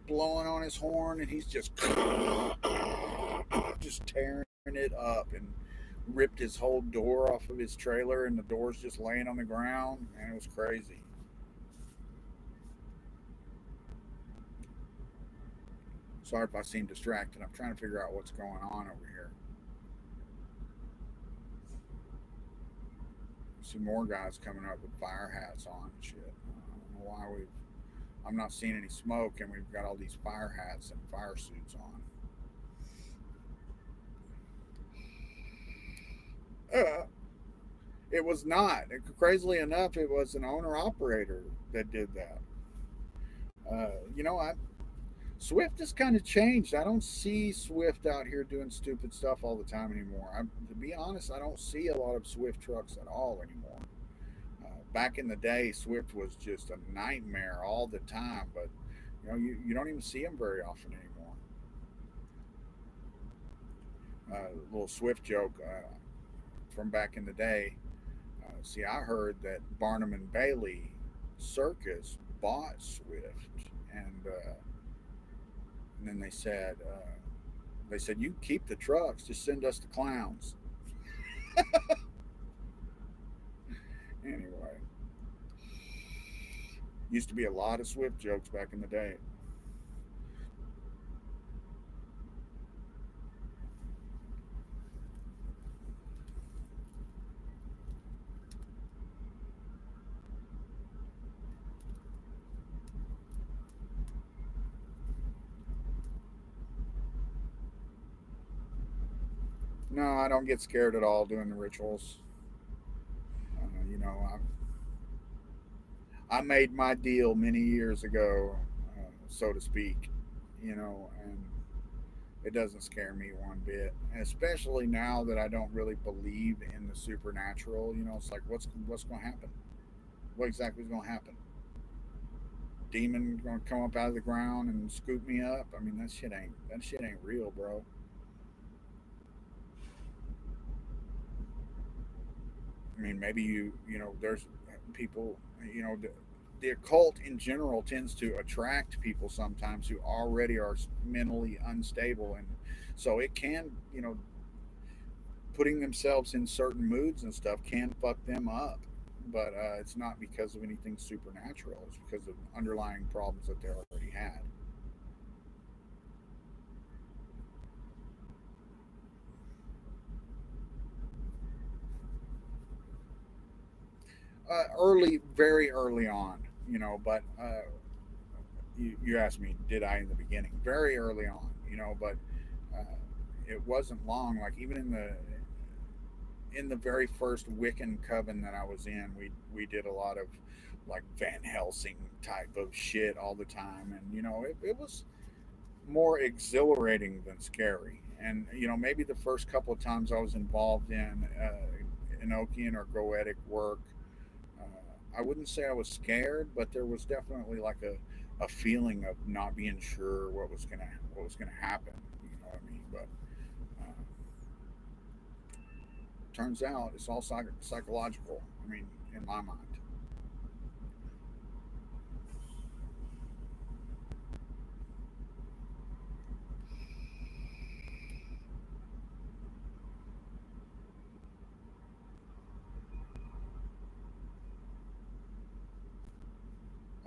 blowing on his horn, and he's just just tearing it up and ripped his whole door off of his trailer, and the door's just laying on the ground. And it was crazy. Sorry if I seem distracted. I'm trying to figure out what's going on over here. See more guys coming up with fire hats on and shit. I don't know why I'm not seeing any smoke, and we've got all these fire hats and fire suits on. It was not. Crazily enough, it was an owner operator that did that. You know, Swift has kind of changed. I don't see Swift out here doing stupid stuff all the time anymore. To be honest, I don't see a lot of Swift trucks at all anymore. Back in the day, Swift was just a nightmare all the time, but you don't even see them very often anymore. Little Swift joke from back in the day. See, I heard that Barnum and Bailey Circus bought Swift, and then they said you keep the trucks, just send us the clowns. Anyway, used to be a lot of Swift jokes back in the day. No, I don't get scared at all doing the rituals. You know, I made my deal many years ago, so to speak. And it doesn't scare me one bit. And especially now that I don't really believe in the supernatural. It's like what's going to happen? What exactly is going to happen? Demon going to come up out of the ground and scoop me up? I mean, that shit ain't real, bro. I mean, maybe there's people, the occult in general tends to attract people sometimes who already are mentally unstable, and so it can, putting themselves in certain moods and stuff can fuck them up. But it's not because of anything supernatural. It's because of underlying problems that they already had. Very early on, but you asked me, did I in the beginning? Very early on, but uh, it wasn't long. Like even in the very first Wiccan coven that I was in, we did a lot of like Van Helsing type of shit all the time, and it was. more exhilarating than scary. And maybe the first couple of times I was involved in Enochian or Goetic work, uh, I wouldn't say I was scared, but there was definitely like a feeling of not being sure what was gonna happen. You know what I mean? But uh, turns out it's all psychological. I mean, in my mind.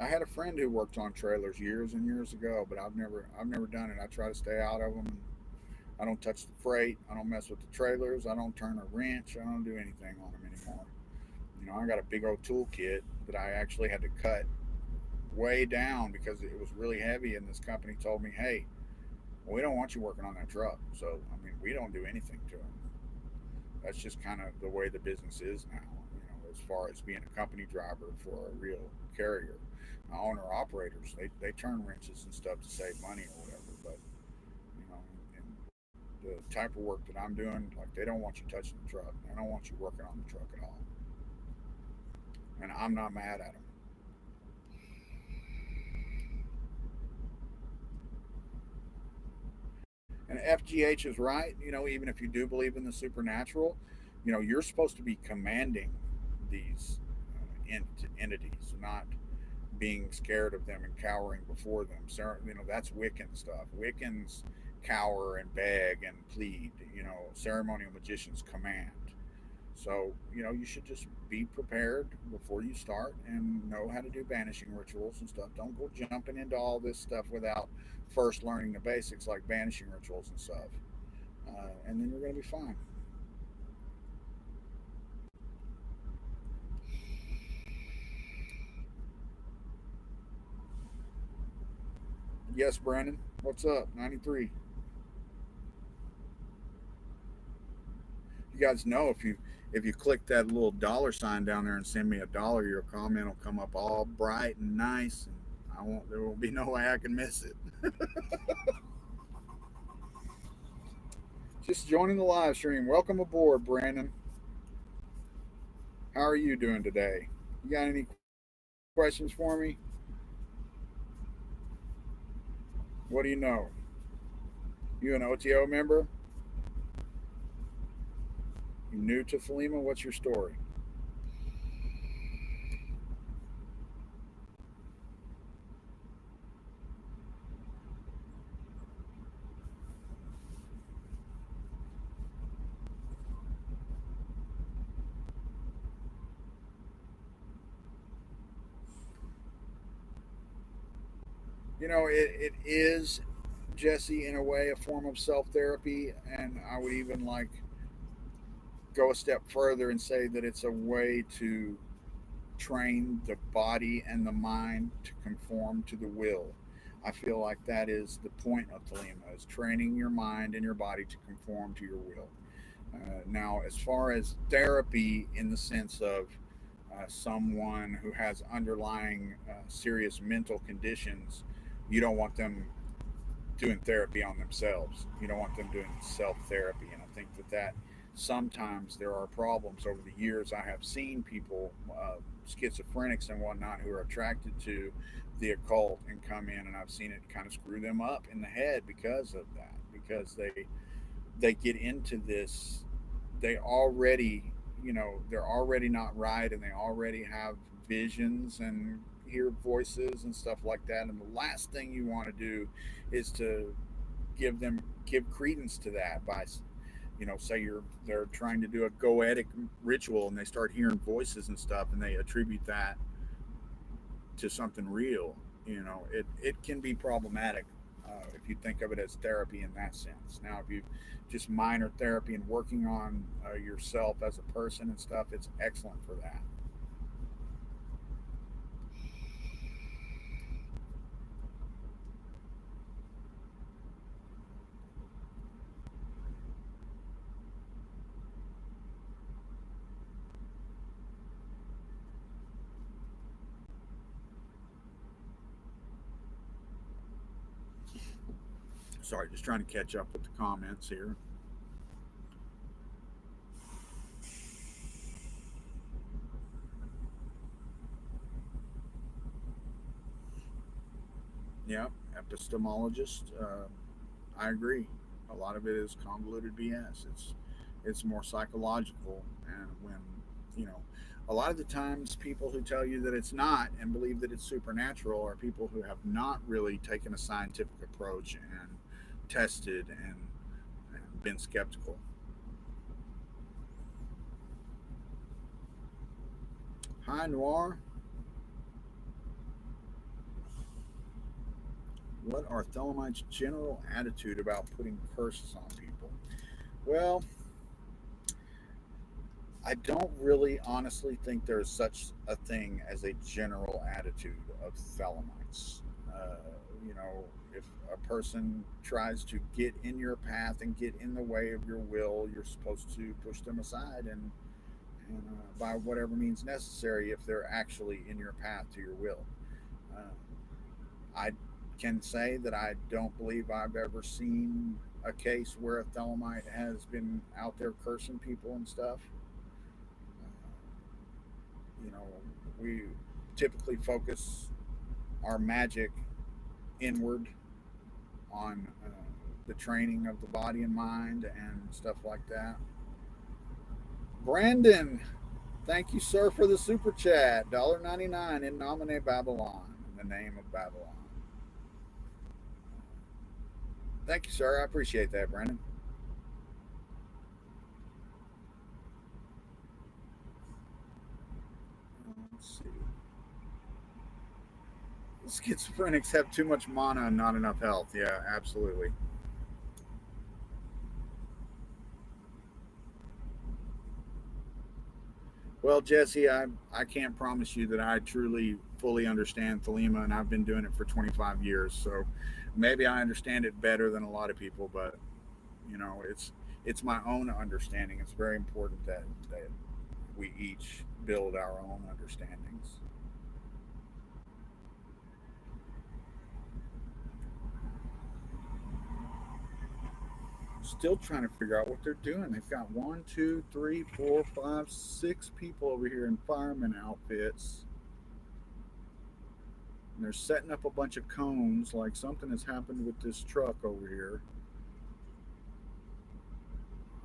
I had a friend who worked on trailers years and years ago, but I've never done it. I try to stay out of them. And I don't touch the freight. I don't mess with the trailers. I don't turn a wrench. I don't do anything on them anymore. I got a big old toolkit that I actually had to cut way down because it was really heavy, and this company told me, "Hey, we don't want you working on that truck." So I mean, we don't do anything to them. That's just kind of the way the business is now. As far as being a company driver for a real carrier, owner operators, they turn wrenches and stuff to save money or whatever. But you know, and the type of work that I'm doing, like they don't want you touching the truck. They don't want you working on the truck at all. And I'm not mad at them. And FGH is right. Even if you do believe in the supernatural, you're supposed to be commanding these entities, not being scared of them and cowering before them. So, that's Wiccan stuff. Wiccans cower and beg and plead. Ceremonial magicians command. So, you should just be prepared before you start and know how to do banishing rituals and stuff. Don't go jumping into all this stuff without first learning the basics like banishing rituals and stuff. And then you're going to be fine. Yes, Brandon. What's up? 93. You guys know if you click that little dollar sign down there and send me a dollar, your comment will come up all bright and nice, and there won't be no way I can miss it. Just joining the live stream. Welcome aboard, Brandon. How are you doing today? You got any questions for me? What do you know? You an OTO member? You new to Philema? What's your story? It is, Jesse, in a way, a form of self therapy, and I would even like go a step further and say that it's a way to train the body and the mind to conform to the will. I feel like that is the point of Thelema, is training your mind and your body to conform to your will. Now, as far as therapy in the sense of someone who has underlying serious mental conditions, you don't want them doing therapy on themselves. You don't want them doing self therapy. And I think that sometimes there are problems over the years. I have seen people, schizophrenics and whatnot, who are attracted to the occult and come in, and I've seen it kind of screw them up in the head because of that. Because they get into this, they already, they're already not right, and they already have visions and hear voices and stuff like that. And the last thing you want to do is to give credence to that by, say they're trying to do a goetic ritual and they start hearing voices and stuff, and they attribute that to something real. It can be problematic if you think of it as therapy in that sense. Now, if you just minor therapy and working on yourself as a person and stuff, it's excellent for that. Sorry, just trying to catch up with the comments here. Yeah, epistemologist. I agree. A lot of it is convoluted BS. It's more psychological, and when you know, a lot of the times people who tell you that it's not and believe that it's supernatural are people who have not really taken a scientific approach and tested and been skeptical. Hi, Noir. What are Thelemites' general attitude about putting curses on people? Well, I don't really honestly think there's such a thing as a general attitude of Thelemites. Uh, you know, if a person tries to get in your path and get in the way of your will, you're supposed to push them aside and by whatever means necessary if they're actually in your path to your will. Uh, I can say that I don't believe I've ever seen a case where a Thelemite has been out there cursing people and stuff. You know, we typically focus our magic inward on the training of the body and mind and stuff like that. Brandon, thank you, sir, for the super chat. $1.99 in nomine Babylon, in the name of Babylon. Thank you, sir. I appreciate that, Brandon. Let's see. Schizophrenics have too much mana and not enough health. Yeah, absolutely. Well, Jesse, I can't promise you that I truly fully understand Thelema, and I've been doing it for 25 years. So maybe I understand it better than a lot of people, but it's my own understanding. It's very important that we each build our own understandings. Still trying to figure out what they're doing. They've got one, two, three, four, five, six people over here in fireman outfits. And they're setting up a bunch of cones like something has happened with this truck over here.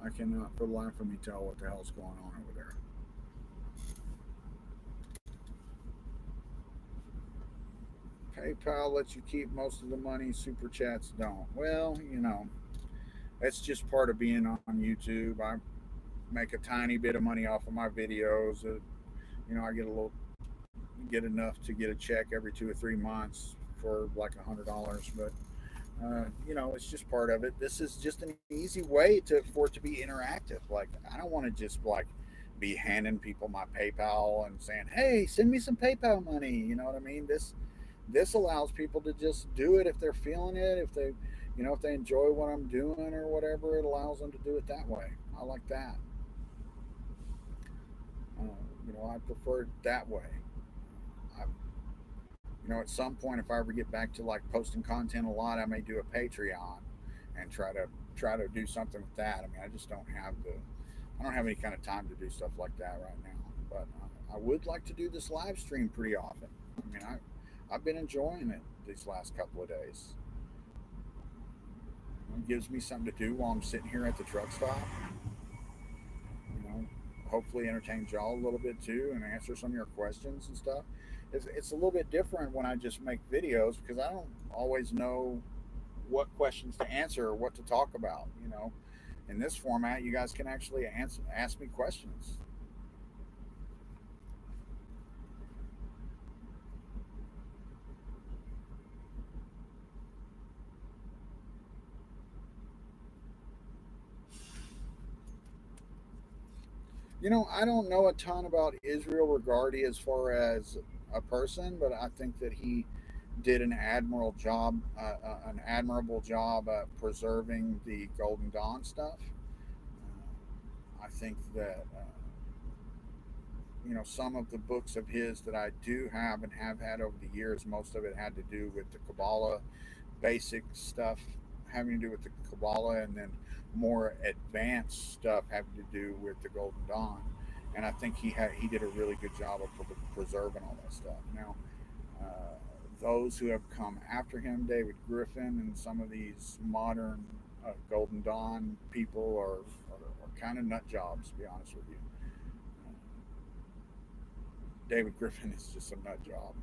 I cannot for the life of me tell what the hell's going on over there. PayPal lets you keep most of the money, super chats don't. Well, that's just part of being on YouTube. I make a tiny bit of money off of my videos. I get enough to get a check every 2 or 3 months for like $100, but it's just part of it. This is just an easy way for it to be interactive. Like, I don't want to just like be handing people my PayPal and saying, "Hey, send me some PayPal money." You know what I mean? This allows people to just do it if they're feeling it, if they enjoy what I'm doing or whatever. It allows them to do it that way. I like that. Uh, I prefer it that way. I, at some point, if I ever get back to like posting content a lot, I may do a Patreon and try to do something with that. I mean, I don't have any kind of time to do stuff like that right now. But I would like to do this live stream pretty often. I mean, I've been enjoying it these last couple of days. It gives me something to do while I'm sitting here at the truck stop. You know, hopefully entertain y'all a little bit too and answer some of your questions and stuff. It's a little bit different when I just make videos because I don't always know what questions to answer or what to talk about. In this format, you guys can actually ask me questions. I don't know a ton about Israel Regardi as far as a person, but I think that he did an admirable job at preserving the Golden Dawn stuff. I think that some of the books of his that I do have and have had over the years, most of it had to do with the Kabbalah basic stuff, having to do with the Kabbalah, and then more advanced stuff having to do with the Golden Dawn. And I think he did a really good job of preserving all that stuff. Now, uh, those who have come after him, David Griffin, and some of these modern Golden Dawn people are kind of nut jobs, to be honest with you. David Griffin is just a nut job.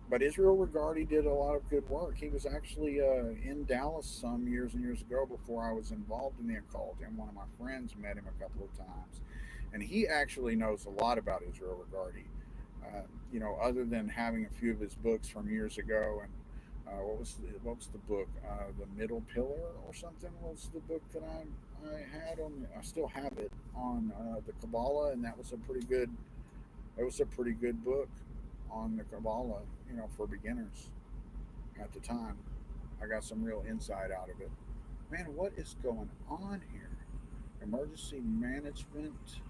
But Israel Regardie did a lot of good work. He was actually in Dallas some years and years ago before I was involved in the occult, and one of my friends met him a couple of times, and he actually knows a lot about Israel Regardie. Other than having a few of his books from years ago, and what was the book? The Middle Pillar or something was the book that I had on. I still have it on the Kabbalah, and that was a pretty good. It was a pretty good book on the Kabbalah, for beginners at the time. I got some real insight out of it. Man, what is going on here? Emergency management.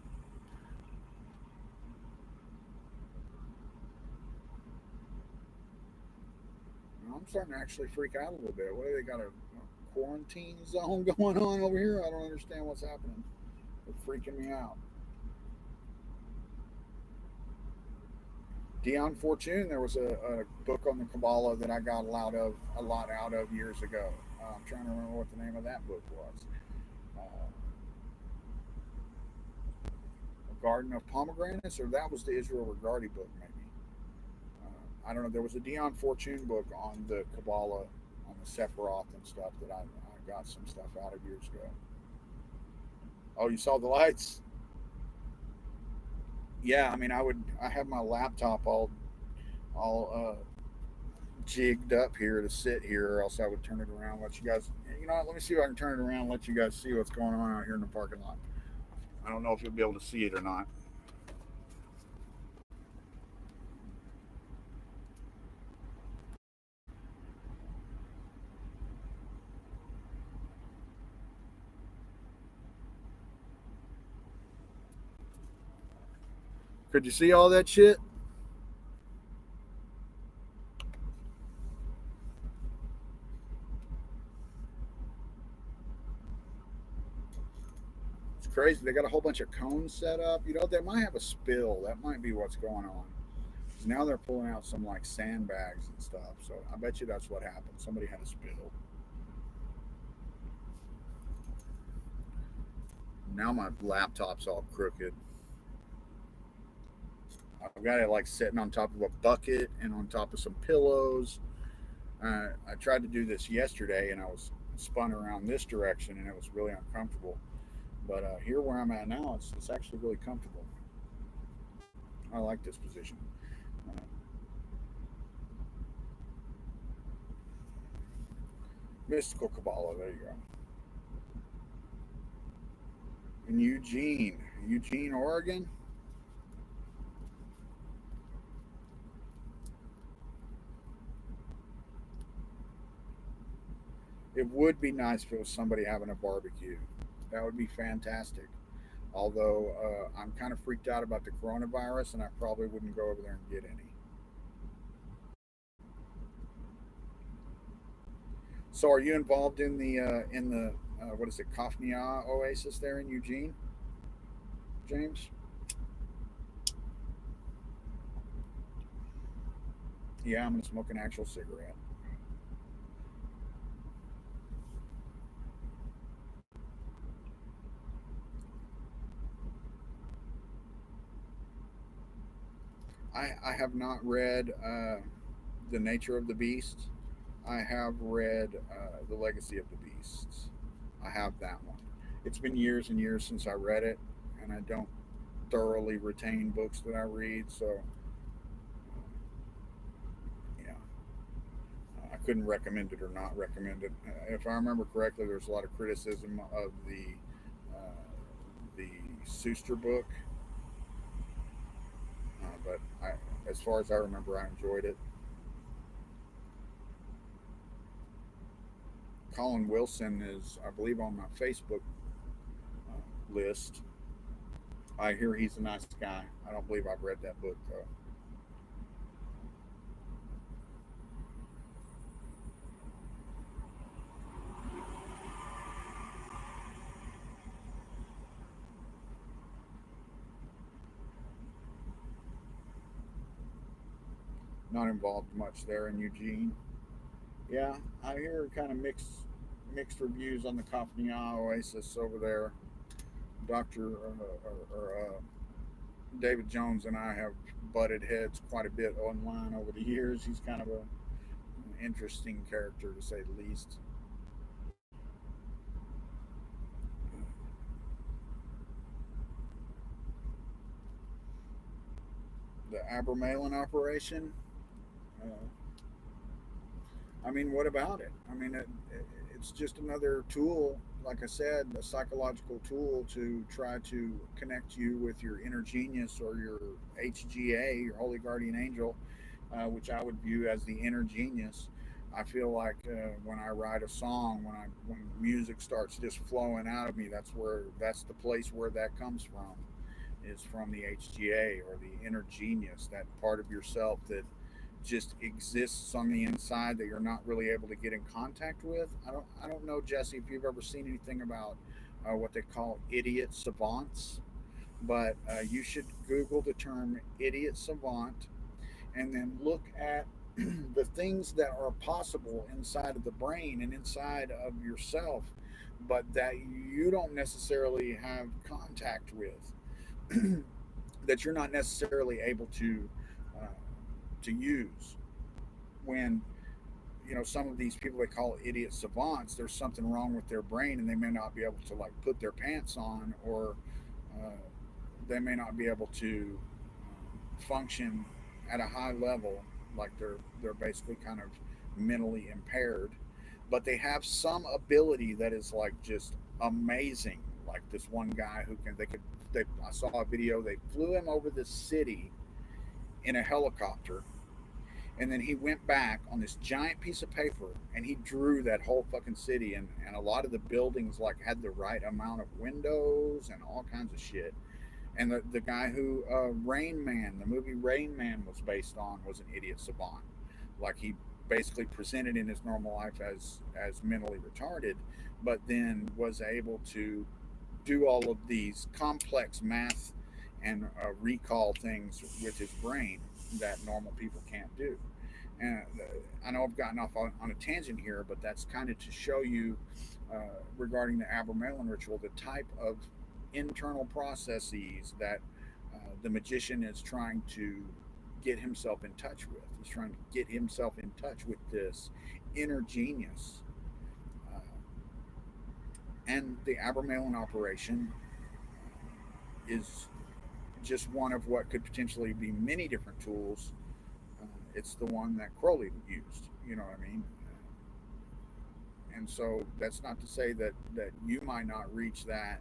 I'm starting to actually freak out a little bit. What, they got a quarantine zone going on over here? I don't understand what's happening. It's freaking me out. Dion Fortune, there was a book on the Kabbalah that I got a lot out of years ago. I'm trying to remember what the name of that book was. A Garden of Pomegranates, or that was the Israel Regardie book, maybe. I don't know. There was a Dion Fortune book on the Kabbalah, on the Sephiroth and stuff that I got some stuff out of years ago. Oh, you saw the lights? Yeah, I mean, I have my laptop all jigged up here to sit here, or else I would turn it around, let you guys. You know what? Let me see if I can turn it around, and let you guys see what's going on out here in the parking lot. I don't know if you'll be able to see it or not. Could you see all that shit? It's crazy. They got a whole bunch of cones set up. They might have a spill. That might be what's going on. Now they're pulling out some like sandbags and stuff. So I bet you that's what happened. Somebody had a spill. Now my laptop's all crooked. I've got it like sitting on top of a bucket and on top of some pillows. I tried to do this yesterday, and I was spun around this direction, and it was really uncomfortable. But here where I'm at now, it's actually really comfortable. I like this position. Uh, Mystical Kabbalah. There you go. In Eugene, Oregon. It would be nice if it was somebody having a barbecue. That would be fantastic. Although I'm kind of freaked out about the coronavirus, and I probably wouldn't go over there and get any. So, are you involved in the what is it, Kafnia Oasis there in Eugene, James? Yeah, I'm gonna smoke an actual cigarette. I have not read The Nature of the Beast. I have read The Legacy of the Beasts. I have that one. It's been years and years since I read it, and I don't thoroughly retain books that I read, so yeah, I couldn't recommend it or not recommend it. If I remember correctly, there's a lot of criticism of the Seuster book, but as far as I remember, I enjoyed it. Colin Wilson is, I believe, on my Facebook list. I hear he's a nice guy. I don't believe I've read that book though. Not involved much there in Eugene. Yeah, I hear kind of mixed reviews on the Kafnia Oasis over there. Doctor David Jones and I have butted heads quite a bit online over the years. He's kind of an interesting character to say the least. The Abermalin operation. Uh, I mean, what about it? I mean, it's just another tool, like I said, a psychological tool to try to connect you with your inner genius or your HGA, your Holy Guardian Angel, which I would view as the inner genius. I feel like when I write a song, when music starts just flowing out of me, that's the place where that comes from, is from the HGA or the inner genius, that part of yourself that just exists on the inside that you're not really able to get in contact with. I don't know, Jesse, if you've ever seen anything about what they call idiot savants, but you should Google the term idiot savant and then look at the things that are possible inside of the brain and inside of yourself, but that you don't necessarily have contact with, that you're not necessarily able uh, to use. When some of these people they call idiot savants, there's something wrong with their brain, and they may not be able to like put their pants on, or uh, they may not be able to function at a high level, like they're basically kind of mentally impaired, but they have some ability that is like just amazing. Like this one guy who can they could they I saw a video, they flew him over the city in a helicopter, and then he went back on this giant piece of paper and he drew that whole fucking city, and a lot of the buildings like had the right amount of windows and all kinds of shit. And the guy who Rain Man, the movie Rain Man was based on, was an idiot savant. Like he basically presented in his normal life as mentally retarded, but then was able to do all of these complex math and recall things with his brain that normal people can't do. And I know I've gotten off on a tangent here, but that's kind of to show you regarding the Abermelin ritual, the type of internal processes that the magician is trying to get himself in touch with. He's trying to get himself in touch with this inner genius. Uh, and the Abermelin operation is just one of what could potentially be many different tools. It's the one that Crowley used. You know what I mean? And so that's not to say that you might not reach that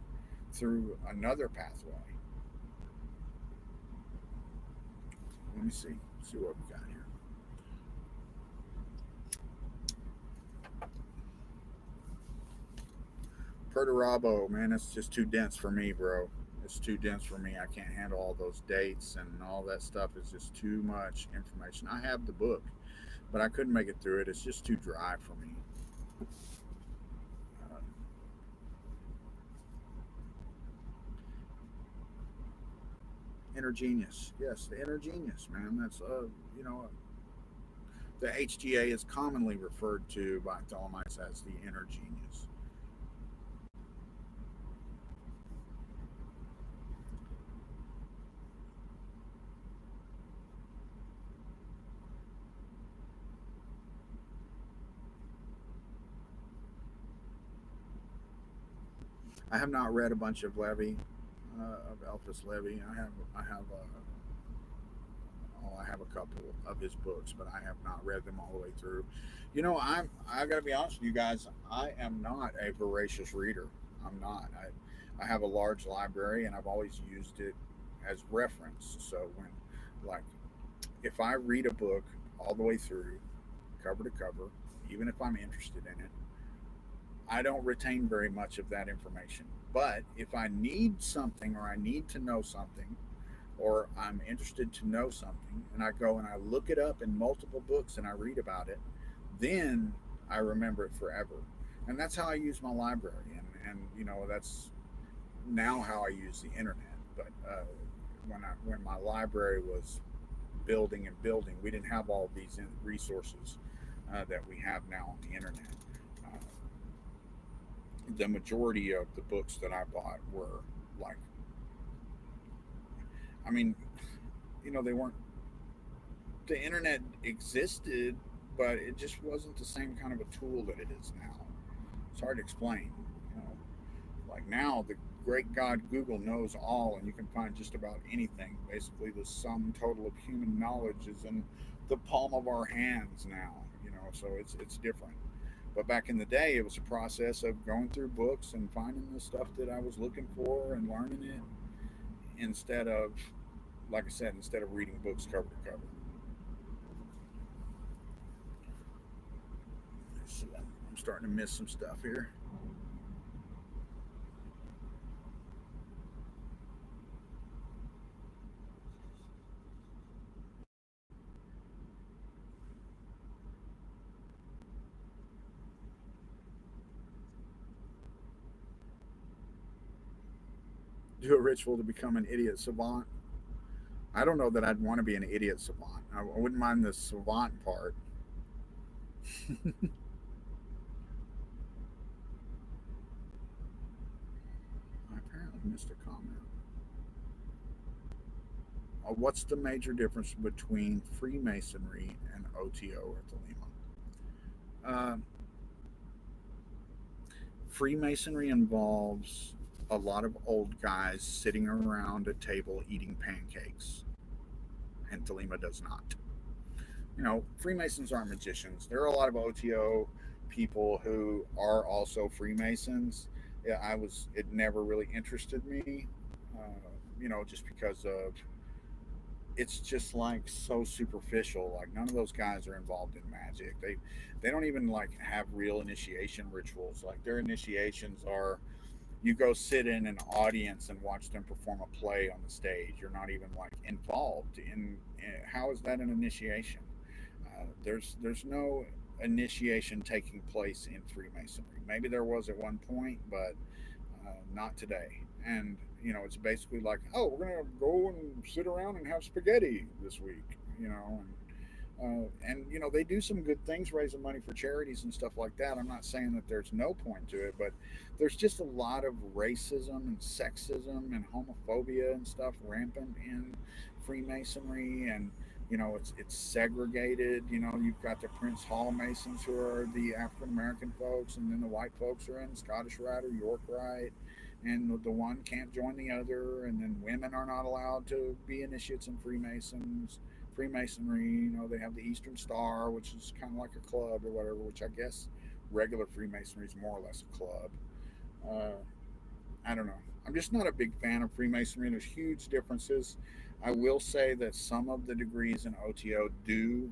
through another pathway. Let me see what we got here. Perturabo, man, it's just too dense for me, bro. It's too dense for me. I can't handle all those dates and all that stuff. Is just too much information. I have the book, but I couldn't make it through it. It's just too dry for me. Uh, Inner genius, yes, the inner genius, man. That's the HGA is commonly referred to by Thelemites as the inner genius. I have not read a bunch of Levy, of Elphus Levy. I have a couple of his books, but I have not read them all the way through. I got to be honest with you guys. I am not a voracious reader. I'm not. I have a large library, and I've always used it as reference. So when, like, if I read a book all the way through, cover to cover, even if I'm interested in it, I don't retain very much of that information. But if I need something, or I need to know something, or I'm interested to know something, and I go and I look it up in multiple books and I read about it, then I remember it forever. And that's how I use my library. And that's now how I use the internet. But when my library was building and building. We didn't have all these resources that we have now on the internet. Uh, the majority of the books that I bought were like, I mean, they weren't, the internet existed, but it just wasn't the same kind of a tool that it is now. It's hard to explain. You know, like now, the great God Google knows all, and you can find just about anything. Basically, the sum total of human knowledge is in the palm of our hands now. So it's different. But back in the day, it was a process of going through books and finding the stuff that I was looking for and learning it instead of, like I said, instead of reading books cover to cover. So I'm starting to miss some stuff here. Do a ritual to become an idiot savant. I don't know that I'd want to be an idiot savant. I wouldn't mind the savant part. I apparently missed a comment. What's the major difference between Freemasonry and OTO at the Lima? Uh, Freemasonry involves a lot of old guys sitting around a table eating pancakes, and Thelema does not. Freemasons aren't magicians. There are a lot of OTO people who are also Freemasons. Yeah, it never really interested me, just because of it's just like so superficial. Like none of those guys are involved in magic. They don't even like have real initiation rituals. Like their initiations are you go sit in an audience and watch them perform a play on the stage. You're not even like involved in how is that an initiation? There's no initiation taking place in Freemasonry. Maybe there was at one point, but not today. And it's basically like, oh, we're gonna go and sit around and have spaghetti this week. They do some good things, raising money for charities and stuff like that. I'm not saying that there's no point to it, but there's just a lot of racism and sexism and homophobia and stuff rampant in Freemasonry, and it's segregated. You've got the Prince Hall Masons who are the African American folks, and then the white folks are in Scottish Rite or York Rite, and the one can't join the other, and then women are not allowed to be initiates in Freemasonry. They have the Eastern Star, which is kind of like a club or whatever, which I guess regular Freemasonry is more or less a club. Uh, I don't know. I'm just not a big fan of Freemasonry. There's huge differences. I will say that some of the degrees in OTO do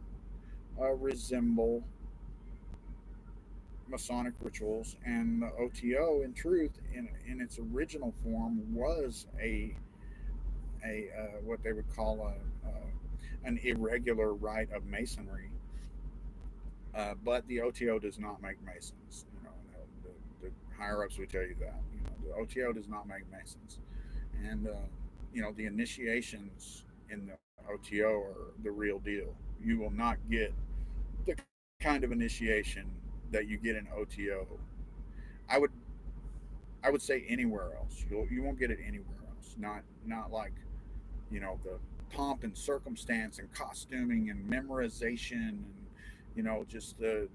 resemble Masonic rituals, and the OTO, in truth, in its original form, was a what they would call an irregular rite of masonry. But the OTO does not make masons. The higher ups would tell you that. The OTO does not make masons, and the initiations in the OTO are the real deal. You will not get the kind of initiation that you get in OTO. I would I would say anywhere else. You won't get it anywhere else. Not like the pomp and circumstance and costuming and memorization and just the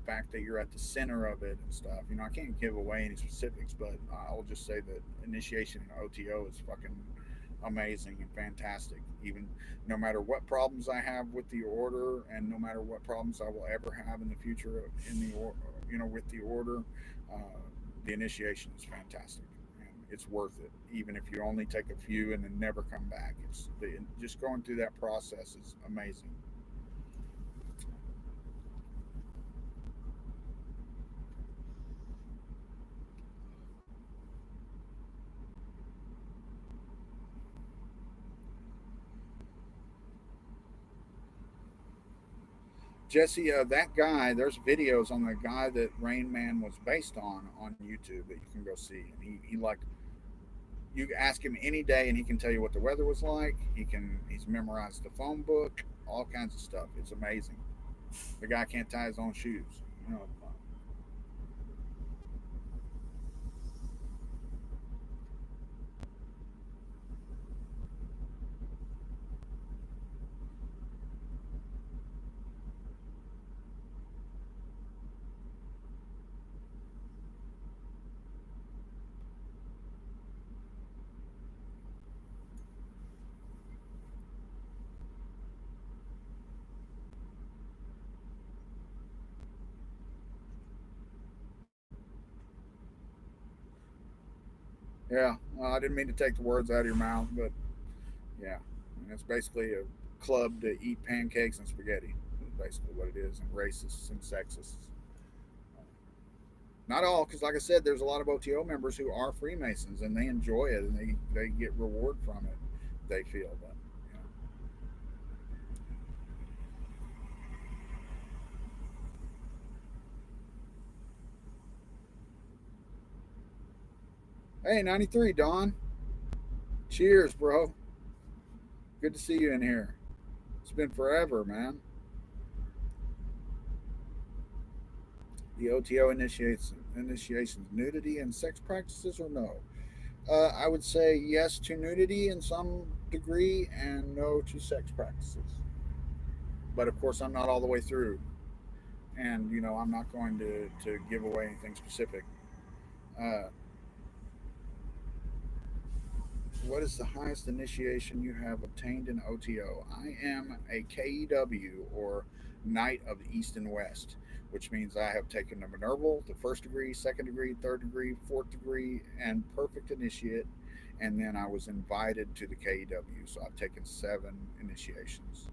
fact that you're at the center of it and stuff. I can't give away any specifics, but I'll just say that initiation in OTO is fucking amazing and fantastic. Even no matter what problems I have with the order, and no matter what problems I will ever have in the future in the with the order, uh, the initiation is fantastic. And it's worth it, even if you only take a few and then never come back. Just going through that process is amazing. Jesse, that guy, there's videos on the guy that Rain Man was based on YouTube that you can go see. And he like You ask him any day, and he can tell you what the weather was like. He's memorized the phone book, all kinds of stuff. It's amazing. The guy can't tie his own shoes. You know, yeah. Well, I didn't mean to take the words out of your mouth, but yeah, and it's basically a club to eat pancakes and spaghetti. Is basically what it is, and racists and sexists. Not all, because like I said, there's a lot of OTO members who are Freemasons and they enjoy it and they get reward from it. They feel, but hey, 93, Don. Cheers, bro. Good to see you in here. It's been forever, man. The OTO initiations, nudity and sex practices, or no? I would say yes to nudity in some degree and no to sex practices. But of course, I'm not all the way through, and I'm not going to give away anything specific. Uh, what is the highest initiation you have obtained in OTO? I am a KEW, or Knight of the East and West, which means I have taken the Minerval, the first degree, second degree, third degree, fourth degree, and perfect initiate. And then I was invited to the KEW, so I've taken 7 initiations.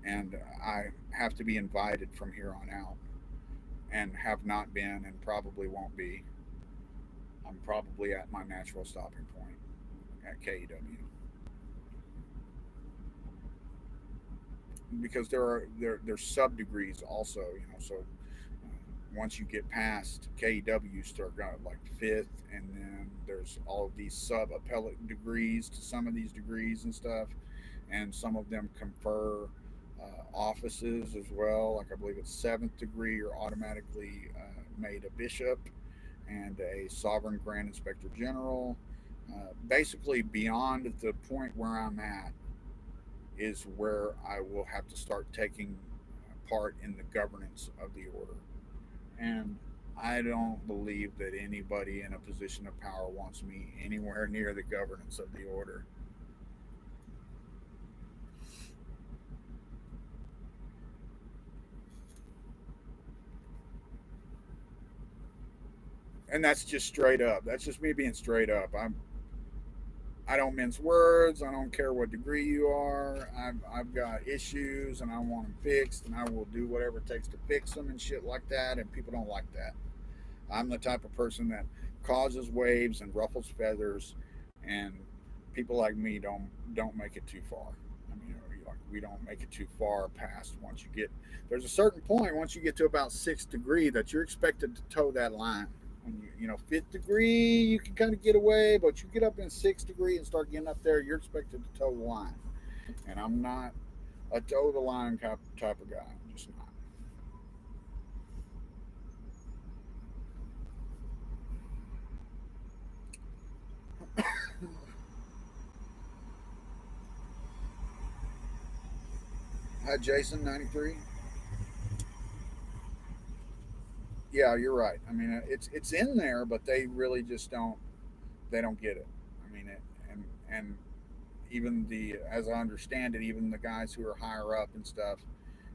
And I have to be invited from here on out, and have not been, and probably won't be. I'm probably at my natural stopping point at KEW. Because there's sub degrees also, so once you get past KEW, you start going like fifth, and then there's all of these sub appellate degrees to some of these degrees and stuff, and some of them confer offices as well. Like I believe it's seventh degree, you're automatically made a bishop and a sovereign grand inspector general. Basically, beyond the point where I'm at is where I will have to start taking part in the governance of the order. And I don't believe that anybody in a position of power wants me anywhere near the governance of the order. And that's just straight up. That's just me being straight up. I don't mince words. I don't care what degree you are. I've got issues and I want them fixed, and I will do whatever it takes to fix them and shit like that. And people don't like that. I'm the type of person that causes waves and ruffles feathers, and people like me don't make it too far. I mean, we don't make it too far past once you get. There's a certain point once you get to about sixth degree that you're expected to toe that line. When fifth degree, you can kind of get away, but you get up in sixth degree and start getting up there, you're expected to toe the line. And I'm not a toe the line type of guy. I'm just not. Hi, Jason, 93. Yeah, you're right. I mean, it's in there, but they really just don't get it. I mean, and even the as I understand it, even the guys who are higher up and stuff,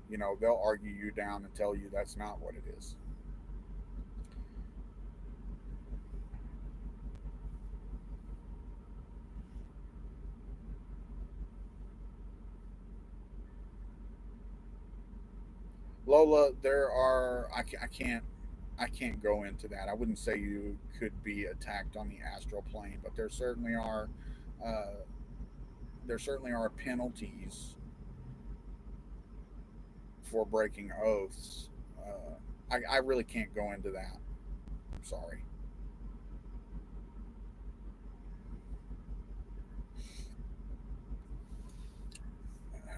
they'll argue you down and tell you that's not what it is. Lola, there are I can't go into that. I wouldn't say you could be attacked on the astral plane, but uh, there certainly are penalties for breaking oaths. I really can't go into that. I'm sorry.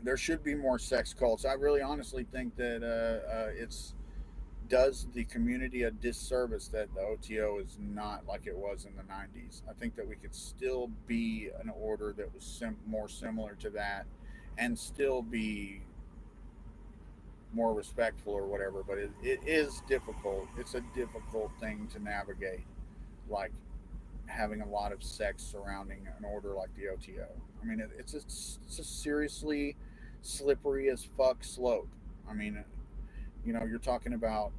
There should be more sex cults. I really honestly think that it's does the community a disservice that the OTO is not like it was in the 90s. I think that we could still be an order that was more similar to that and still be more respectful or whatever, but it is difficult. It's a difficult thing to navigate, like having a lot of sex surrounding an order like the OTO. I mean, it's a seriously slippery as fuck slope. I mean, you're talking about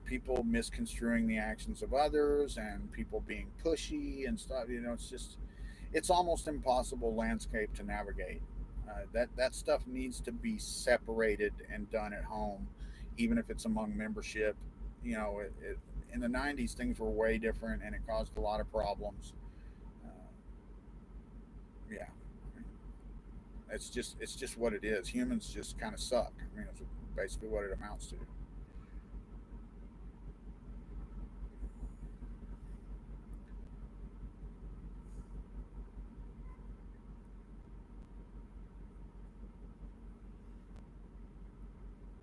people misconstruing the actions of others and people being pushy and stuff. It's almost impossible landscape to navigate. That stuff needs to be separated and done at home, even if it's among membership. In the 90s, things were way different and it caused a lot of problems. Uh, yeah, it's just what it is. Humans just kind of suck. I mean, it's basically what it amounts to.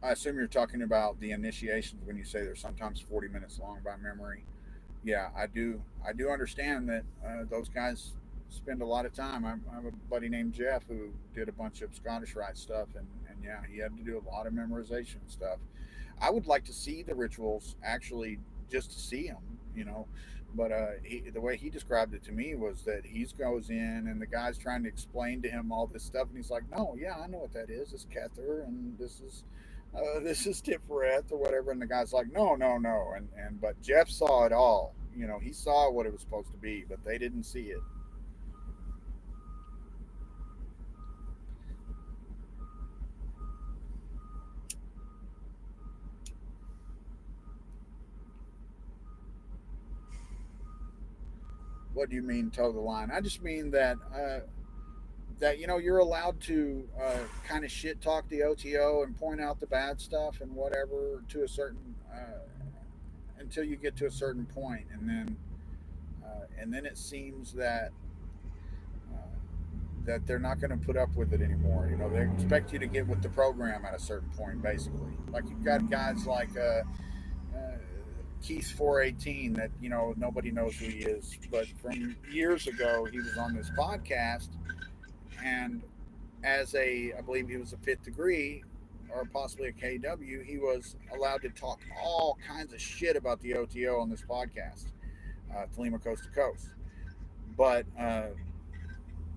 I assume you're talking about the initiations when you say they're sometimes 40 minutes long by memory. Yeah, I do. I do understand that those guys spend a lot of time. I have a buddy named Jeff who did a bunch of Scottish Rite stuff, and yeah, he had to do a lot of memorization stuff. I would like to see the rituals actually, just to see them, you know. But the way he described it to me was that he goes in and the guy's trying to explain to him all this stuff, and he's like, "No, yeah, I know what that is. It's Kether, and this is Tiferet or whatever." And the guy's like, "No, no, no." But Jeff saw it all. He saw what it was supposed to be, but they didn't see it. What do you mean toe the line? I just mean that you're allowed to kind of shit talk the OTO and point out the bad stuff and whatever to a certain until you get to a certain point, and then it seems uh, that they're not going to put up with it anymore. They expect you to get with the program at a certain point, basically. Like you've got guys like Keith 418 that nobody knows who he is, but from years ago he was on this podcast, and as I believe he was a fifth degree or possibly a KW, he was allowed to talk all kinds of shit about the OTO on this podcast, Thelema Coast to Coast. But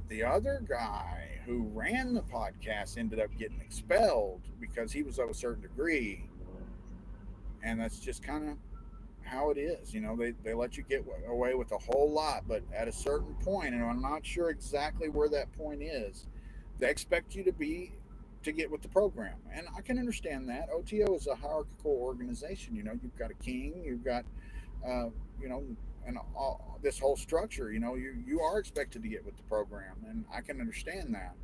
the other guy who ran the podcast ended up getting expelled because he was of a certain degree, and that's just kind of how it is. They let you get away with a whole lot, but at a certain point, and I'm not sure exactly where that point is, they expect you to get with the program, and I can understand that. OTO is a hierarchical organization. You've got a king, you've got uh, you know and this whole structure. You are expected to get with the program, and I can understand that.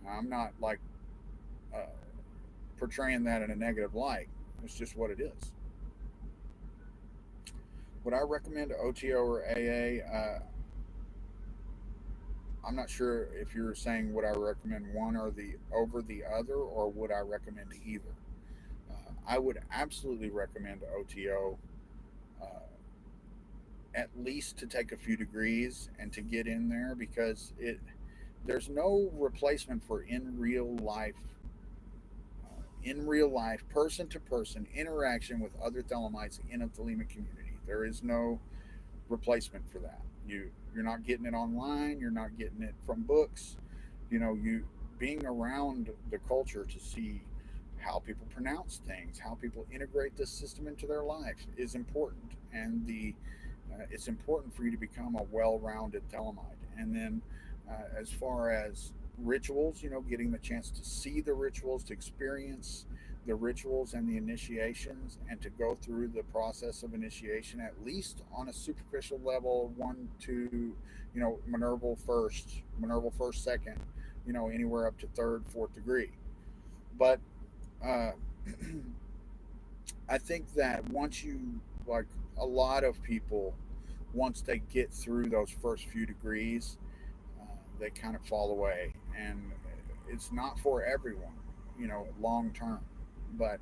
I'm not like uh, portraying that in a negative light. It's just what it is. Would I recommend OTO or AA? I'm not sure if you're saying would I recommend one or the over the other, or would I recommend either. I would absolutely recommend OTO, uh, at least to take a few degrees and to get in there, because there's no replacement for in real life, person to person interaction with other Thelemites in a Thelema community. There is no replacement for that. You're not getting it online. You're not getting it from books. You being around the culture to see how people pronounce things, how people integrate this system into their life is important, and the it's important for you to become a well-rounded Thelemite. And then, as far as rituals, getting the chance to see the rituals, to experience the rituals and the initiations, and to go through the process of initiation, at least on a superficial level, one, two, Minerval first, second, anywhere up to third, fourth degree. But uh, I think that once you, like, a lot of people, once they get through those first few degrees, they kind of fall away, and it's not for everyone, long term. But,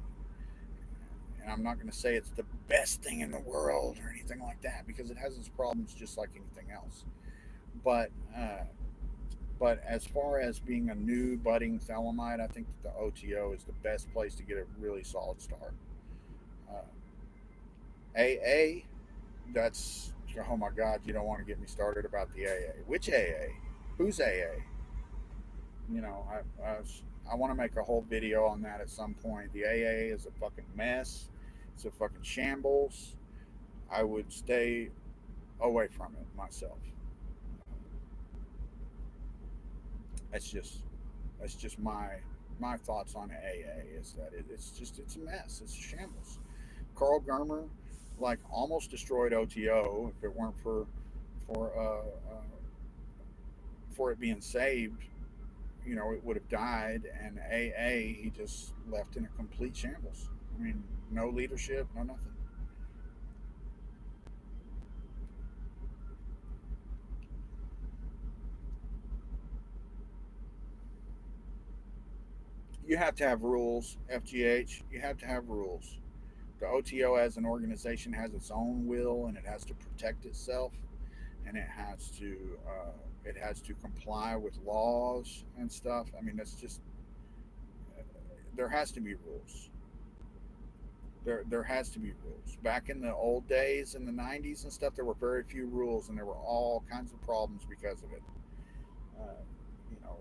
and I'm not going to say it's the best thing in the world or anything like that, because it has its problems just like anything else. But but as far as being a new budding Thelemite, I think that the OTO is the best place to get a really solid start. Uh, AA, that's, oh my God, you don't want to get me started about the AA. Which AA? Who's AA? You know, I want to make a whole video on that at some point. The AA is a fucking mess. It's a fucking shambles. I would stay away from it myself. That's just that's just my thoughts on AA is that it's a mess. It's a shambles. Carl Germer, like, almost destroyed OTO. If it weren't for for it being saved, it would have died. And AA, he just left in a complete shambles. I mean, no leadership, no nothing. You have to have rules, FGH. You have to have rules. The OTO as an organization has its own will, and it has to protect itself, and it has to comply with laws and stuff. I mean, that's just, there has to be rules. There has to be rules. Back in the old days, in the '90s and stuff, there were very few rules, and there were all kinds of problems because of it. Uh, you know,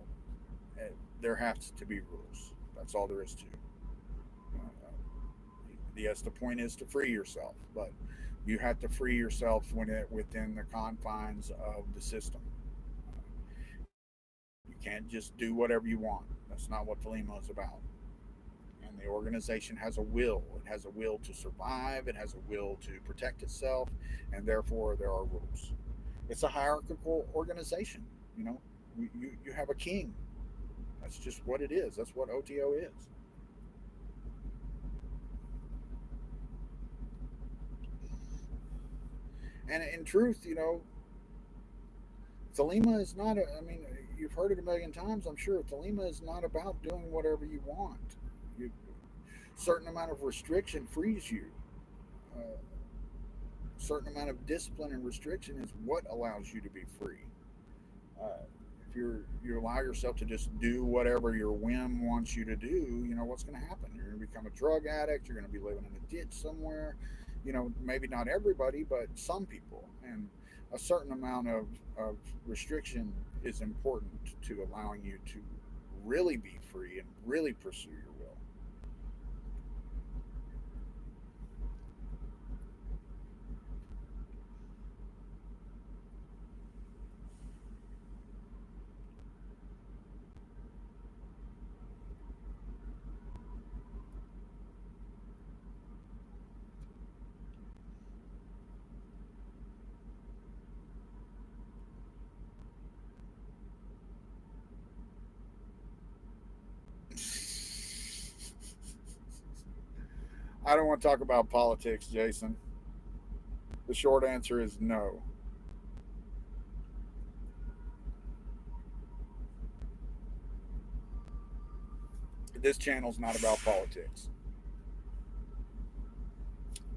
there has to be rules. That's all there is to. Yes, the point is to free yourself, but you have to free yourself within the confines of the system. You can't just do whatever you want. That's not what Thelema is about. And the organization has a will. It has a will to survive. It has a will to protect itself, and therefore there are rules. It's a hierarchical organization. You know, you have a king. That's just what it is. That's what OTO is. And in truth, Thelema is not. I mean, you've heard it a million times, I'm sure. Thelema is not about doing whatever you want. You, certain amount of restriction frees you. Certain amount of discipline and restriction is what allows you to be free. Uh, if you allow yourself to just do whatever your whim wants you to do, what's going to happen? You're going to become a drug addict. You're going to be living in a ditch somewhere. Maybe not everybody, but some people. And a certain amount of restriction is important to allowing you to really be free and really pursue your will. I don't want to talk about politics, Jason. The short answer is no. This channel's not about politics.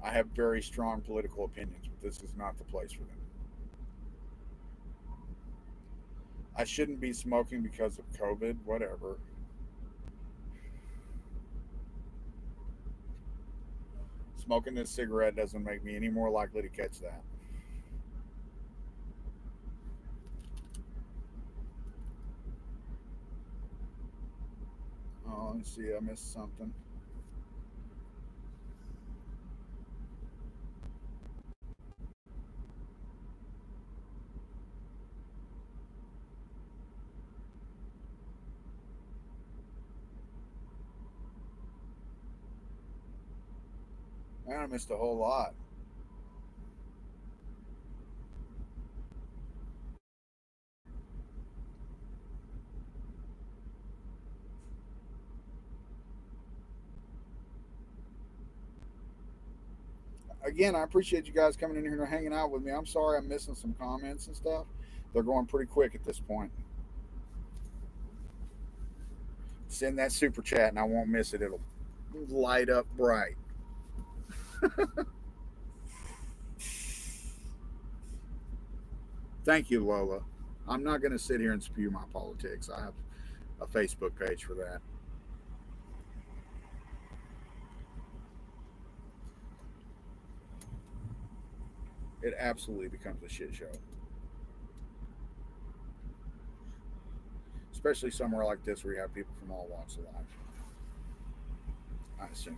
I have very strong political opinions, but this is not the place for them. I shouldn't be smoking because of COVID, whatever. Smoking this cigarette doesn't make me any more likely to catch that. Oh, let me see. I missed something. Man, I missed a whole lot. again, I appreciate you guys coming in here and hanging out with me. I'm sorry I'm missing some comments and stuff. They're going pretty quick at this point. Send that super chat and I won't miss it. It'll light up bright. Thank you, Lola. I'm not going to sit here and spew my politics. I have a Facebook page for that. It absolutely becomes a shit show, especially somewhere like this where you have people from all walks of life. I assume.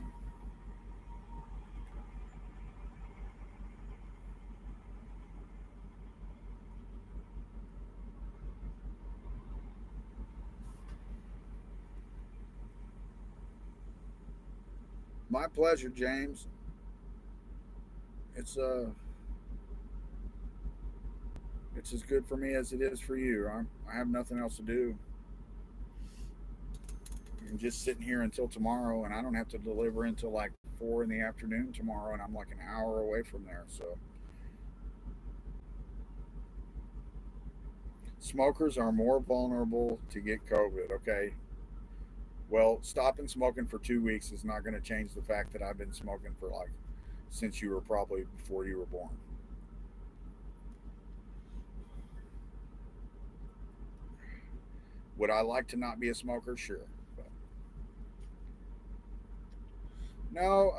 My pleasure, James. It's it's as good for me as it is for you. I have nothing else to do. I'm just sitting here until tomorrow, and I don't have to deliver until like 4 in the afternoon tomorrow, and I'm like an hour away from there. So smokers are more vulnerable to get COVID. Okay, well, stopping smoking for 2 weeks is not going to change the fact that I've been smoking for like since you were probably before you were born. Would I like to not be a smoker? Sure. But no,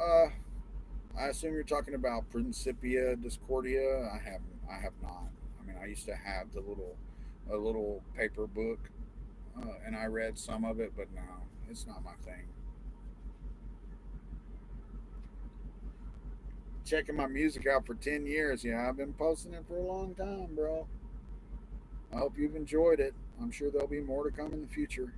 I assume you're talking about Principia Discordia. I haven't. I have not. I mean, I used to have a little paper book, and I read some of it, but no, it's not my thing. Checking my music out for 10 years. Yeah, I've been posting it for a long time, bro. I hope you've enjoyed it. I'm sure there'll be more to come in the future.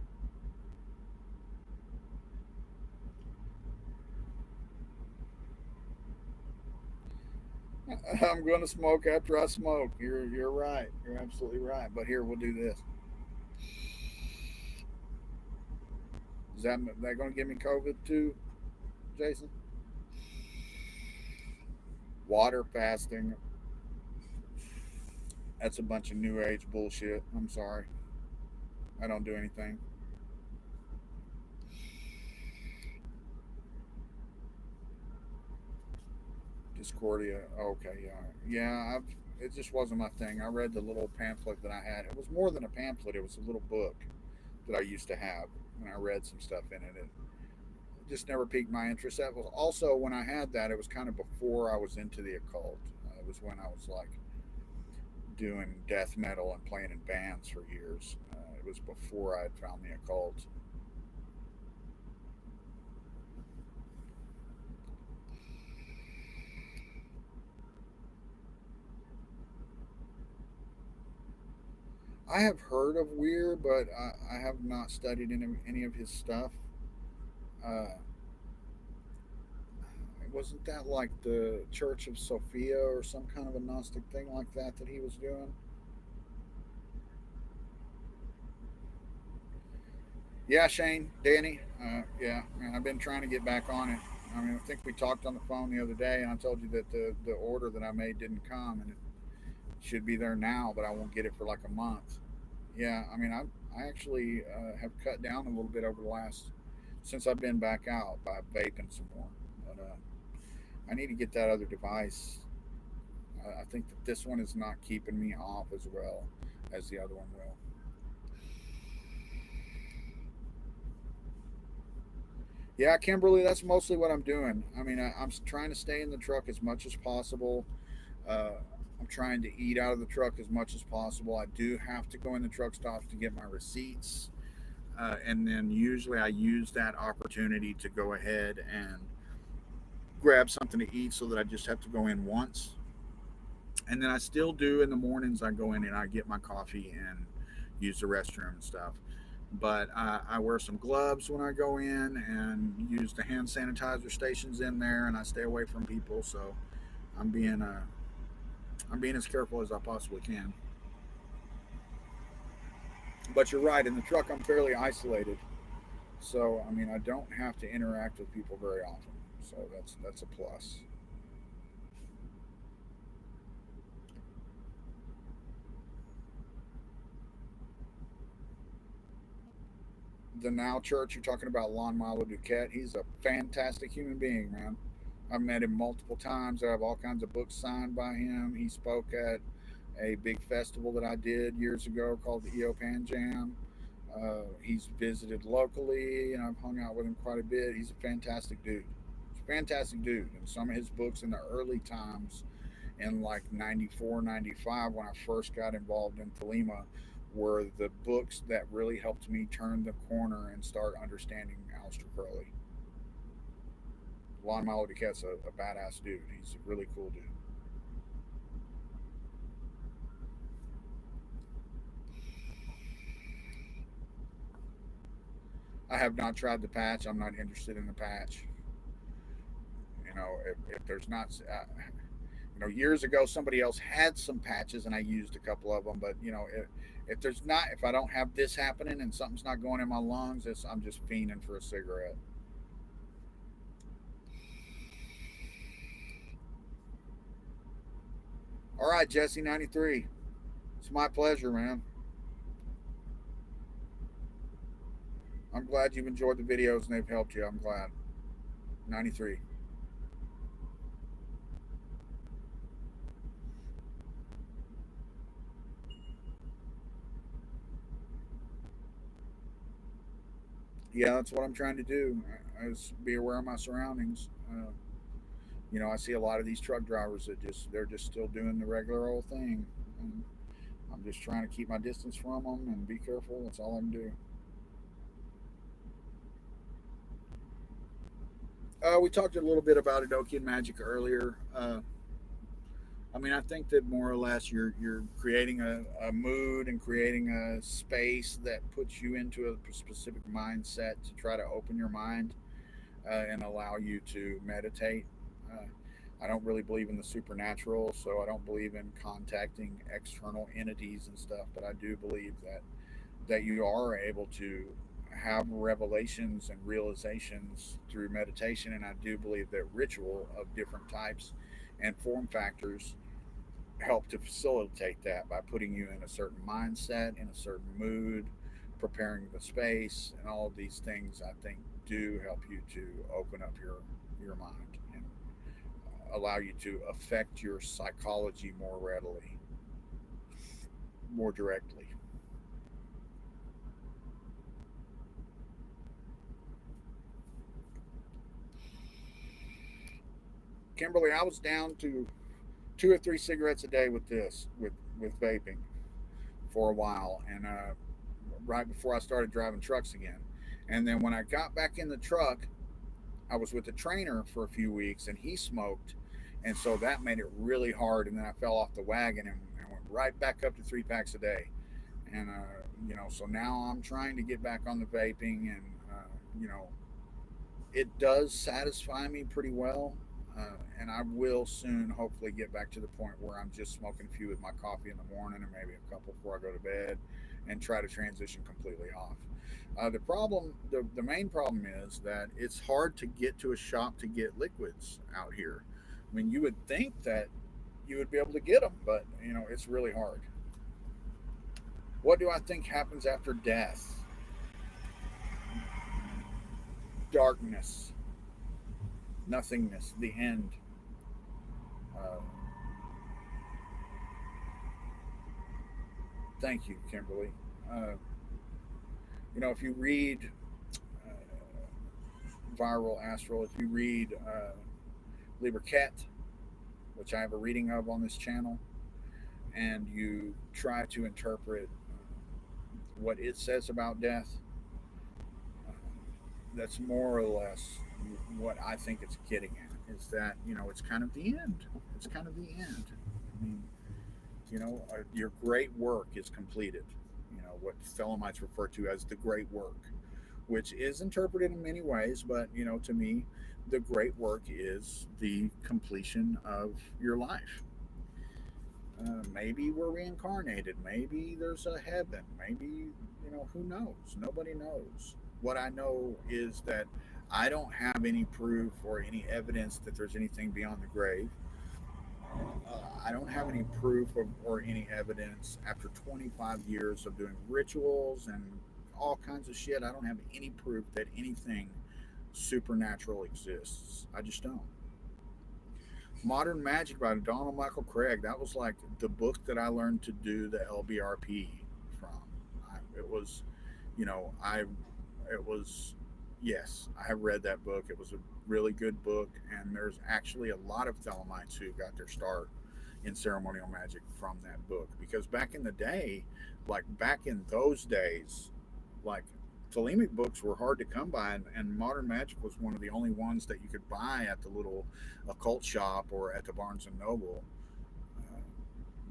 I'm going to smoke after I smoke. You're right. You're absolutely right. But here we'll do this. Is that going to give me COVID too, Jason? Water fasting. That's a bunch of new age bullshit. I'm sorry. I don't do anything. Discordia. Okay, yeah, yeah. It just wasn't my thing. I read the little pamphlet that I had. It was more than a pamphlet. It was a little book that I used to have, and I read some stuff in it. It just never piqued my interest. That was also when I had that. It was kind of before I was into the occult. It was when I was like doing death metal and playing in bands for years. It was before I had found the occult. I have heard of Weir, but I have not studied any of his stuff. Uh, wasn't that like the Church of Sophia or some kind of a Gnostic thing like that he was doing? Yeah, Shane, Danny. Yeah, man, I've been trying to get back on it. I mean, I think we talked on the phone the other day, and I told you that the order that I made didn't come, and it should be there now, but I won't get it for like a month. Yeah, I mean, I actually have cut down a little bit over the last since I've been back out by vaping some more. But I need to get that other device. I think that this one is not keeping me off as well as the other one will. Yeah, Kimberly, that's mostly what I'm doing. I mean, I'm trying to stay in the truck as much as possible. Uh, I'm trying to eat out of the truck as much as possible. I do have to go in the truck stops to get my receipts. And then usually I use that opportunity to go ahead and grab something to eat so that I just have to go in once. And then I still do in the mornings, I go in and I get my coffee and use the restroom and stuff. But I wear some gloves when I go in and use the hand sanitizer stations in there, and I stay away from people. So I'm being I'm being as careful as I possibly can. But you're right. In the truck, I'm fairly isolated. So I mean, I don't have to interact with people very often. So that's a plus. the Now Church, you're talking about Lon Milo Duquette. He's a fantastic human being, man. I've met him multiple times. I have all kinds of books signed by him. He spoke at a big festival that I did years ago called the EOPan Jam. He's visited locally, and I've hung out with him quite a bit. He's a fantastic dude. He's a fantastic dude. And some of his books in the early times, in like 94, 95, when I first got involved in Thelema, were the books that really helped me turn the corner and start understanding Aleister Crowley. Lon Milo DuQuette's a badass dude. He's a really cool dude. I have not tried the patch. I'm not interested in the patch. If there's not, years ago somebody else had some patches and I used a couple of them. But if there's not, if I don't have this happening and something's not going in my lungs, I'm just fiending for a cigarette. All right, Jesse 93. It's my pleasure, man. I'm glad you've enjoyed the videos and they've helped you. I'm glad. 93. Yeah, that's what I'm trying to do. Is be aware of my surroundings. I see a lot of these truck drivers that they're just still doing the regular old thing. And I'm just trying to keep my distance from them and be careful. That's all I can do. We talked a little bit about Enochian magic earlier. I think that more or less you're creating a mood and creating a space that puts you into a specific mindset to try to open your mind and allow you to meditate. Uh, I don't really believe in the supernatural, so I don't believe in contacting external entities and stuff. But I do believe that you are able to have revelations and realizations through meditation, and I do believe that ritual of different types and form factors help to facilitate that by putting you in a certain mindset, in a certain mood, preparing the space, and all of these things I think do help you to open up your mind and allow you to affect your psychology more readily, more directly. Kimberly, I was down to 2 or 3 cigarettes a day with this, with vaping for a while, and right before I started driving trucks again. And then when I got back in the truck, I was with a trainer for a few weeks, and he smoked, and so that made it really hard. And then I fell off the wagon and went right back up to 3 packs a day. And so now I'm trying to get back on the vaping, and you know, it does satisfy me pretty well. And I will soon hopefully get back to the point where I'm just smoking a few with my coffee in the morning and maybe a couple before I go to bed and try to transition completely off. The main problem is that it's hard to get to a shop to get liquids out here. I mean, you would think that you would be able to get them, but it's really hard. What do I think happens after death? Darkness, nothingness, the end. Uh, Thank you, Kimberly. Uh, if you read uh, Viral Astral, if you read Liber Ket, which I have a reading of on this channel, and you try to interpret what it says about death, uh, that's more or less what I think it's getting at. Is that it's kind of the end. It's kind of the end. I mean, your great work is completed. What Thelemites refer to as the great work, which is interpreted in many ways, but to me, the great work is the completion of your life. Maybe we're reincarnated. Maybe there's a heaven. Maybe, who knows? Nobody knows. What I know is that I don't have any proof or any evidence that there's anything beyond the grave. I don't have any proof or any evidence after 25 years of doing rituals and all kinds of shit. I don't have any proof that anything supernatural exists. I just don't. Modern Magic by Donald Michael Craig. That was like the book that I learned to do the LBRP from. It was, I, it was, yes, I have read that book. It was a really good book, and there's actually a lot of Thelemites who got their start in ceremonial magic from that book. Because back in the day, like back in those days, like Thelemic books were hard to come by, and Modern Magic was one of the only ones that you could buy at the little occult shop or at the Barnes and Noble uh,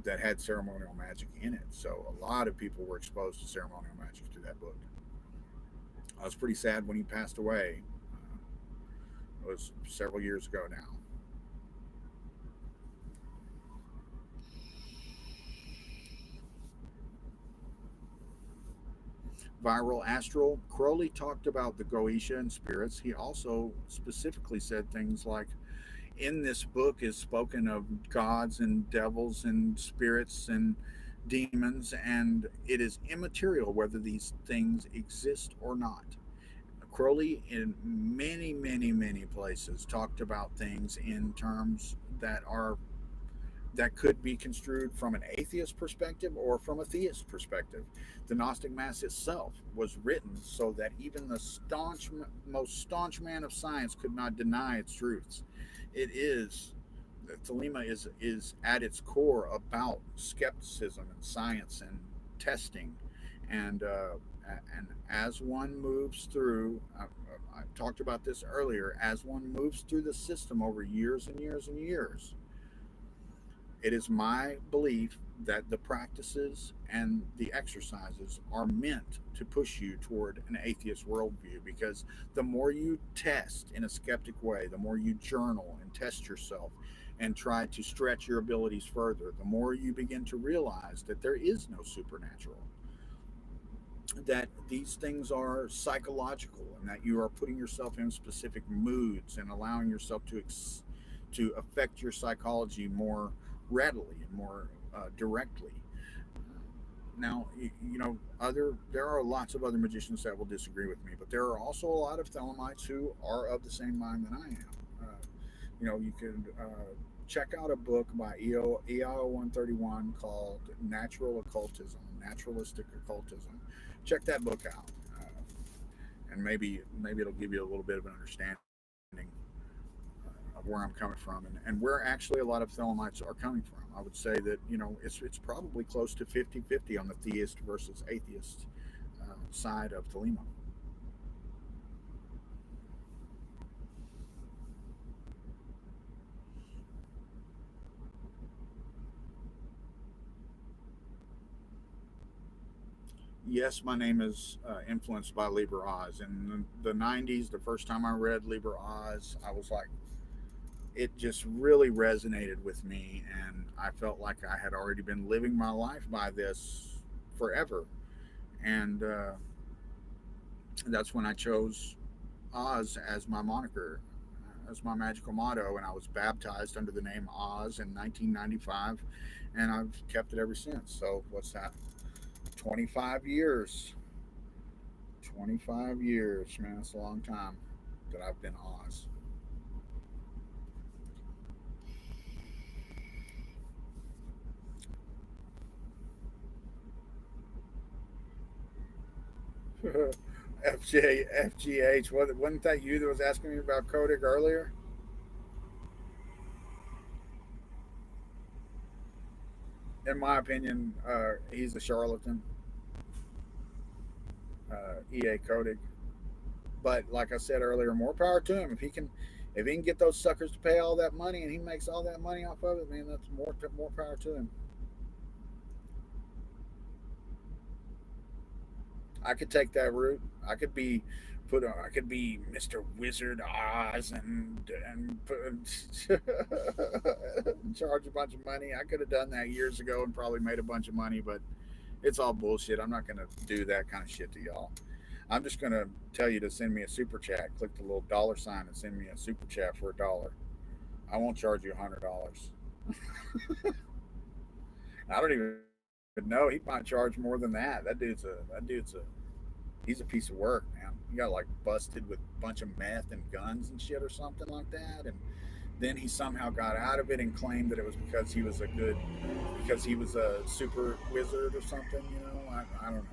that had ceremonial magic in it. So a lot of people were exposed to ceremonial magic through that book. I was pretty sad when he passed away. It was several years ago now. Viral Astral, Crowley talked about the Goetia and spirits. He also specifically said things like, in this book is spoken of gods and devils and spirits and demons, and it is immaterial whether these things exist or not. Crowley, in many, many, many places, talked about things in terms that could be construed from an atheist perspective or from a theist perspective. The Gnostic Mass itself was written so that even the most staunch man of science could not deny its truths. It is Thelema is at its core about skepticism and science and testing, and as one moves through, I talked about this earlier. As one moves through the system over years and years and years, it is my belief that the practices and the exercises are meant to push you toward an atheist worldview, because the more you test in a skeptic way, the more you journal and test yourself and try to stretch your abilities further, the more you begin to realize that there is no supernatural, that these things are psychological, and that you are putting yourself in specific moods and allowing yourself to affect your psychology more readily and more directly. Now, other there are lots of other magicians that will disagree with me, but there are also a lot of Thelemites who are of the same mind that I am. You could check out a book by EO 131 called Natural Occultism, Naturalistic Occultism. Check that book out, and maybe it'll give you a little bit of an understanding of where I'm coming from, and where actually a lot of Thelemites are coming from. I would say that it's probably close to 50-50 on the theist versus atheist side of Thelema. Yes, my name is influenced by Liber Oz. In the 90s, the first time I read Liber Oz, I was like, it just really resonated with me, and I felt like I had already been living my life by this forever. And that's when I chose Oz as my moniker, as my magical motto, and I was baptized under the name Oz in 1995, and I've kept it ever since. So what's that? 25 years. 25 years, man. That's a long time that I've been Oz. FGH. Wasn't that you that was asking me about Kodak earlier? In my opinion, he's a charlatan, EA Kodak. But like I said earlier, more power to him. If he can get those suckers to pay all that money and he makes all that money off of it, man, that's more power to him. I could take that route. I could be Mr. Wizard Oz and charge a bunch of money. I could have done that years ago and probably made a bunch of money, but it's all bullshit. I'm not going to do that kind of shit to y'all. I'm just going to tell you to send me a super chat. Click the little dollar sign and send me a super chat for $1. I won't charge you $100. I don't even know. He might charge more than that. That dude's a He's a piece of work, man. He got like busted with a bunch of meth and guns and shit or something like that, and then he somehow got out of it and claimed that it was because he was a super wizard or something. I don't know.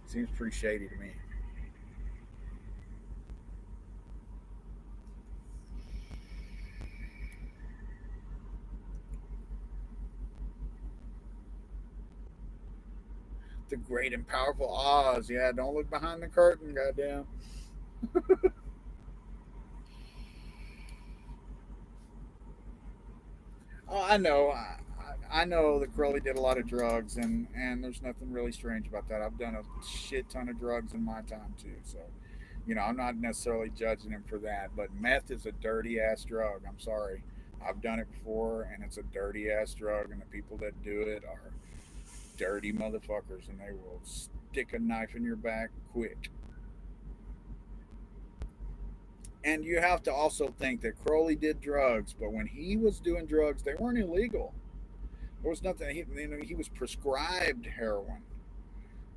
Seems pretty shady to me. The great and powerful Oz. Yeah, don't look behind the curtain, goddamn. Oh, I know. I know that Crowley did a lot of drugs, and there's nothing really strange about that. I've done a shit ton of drugs in my time too, so I'm not necessarily judging him for that. But meth is a dirty ass drug. I'm sorry. I've done it before, and it's a dirty ass drug, and the people that do it are dirty motherfuckers, and they will stick a knife in your back quick. And you have to also think that Crowley did drugs, but when he was doing drugs, they weren't illegal. There was nothing. He was prescribed heroin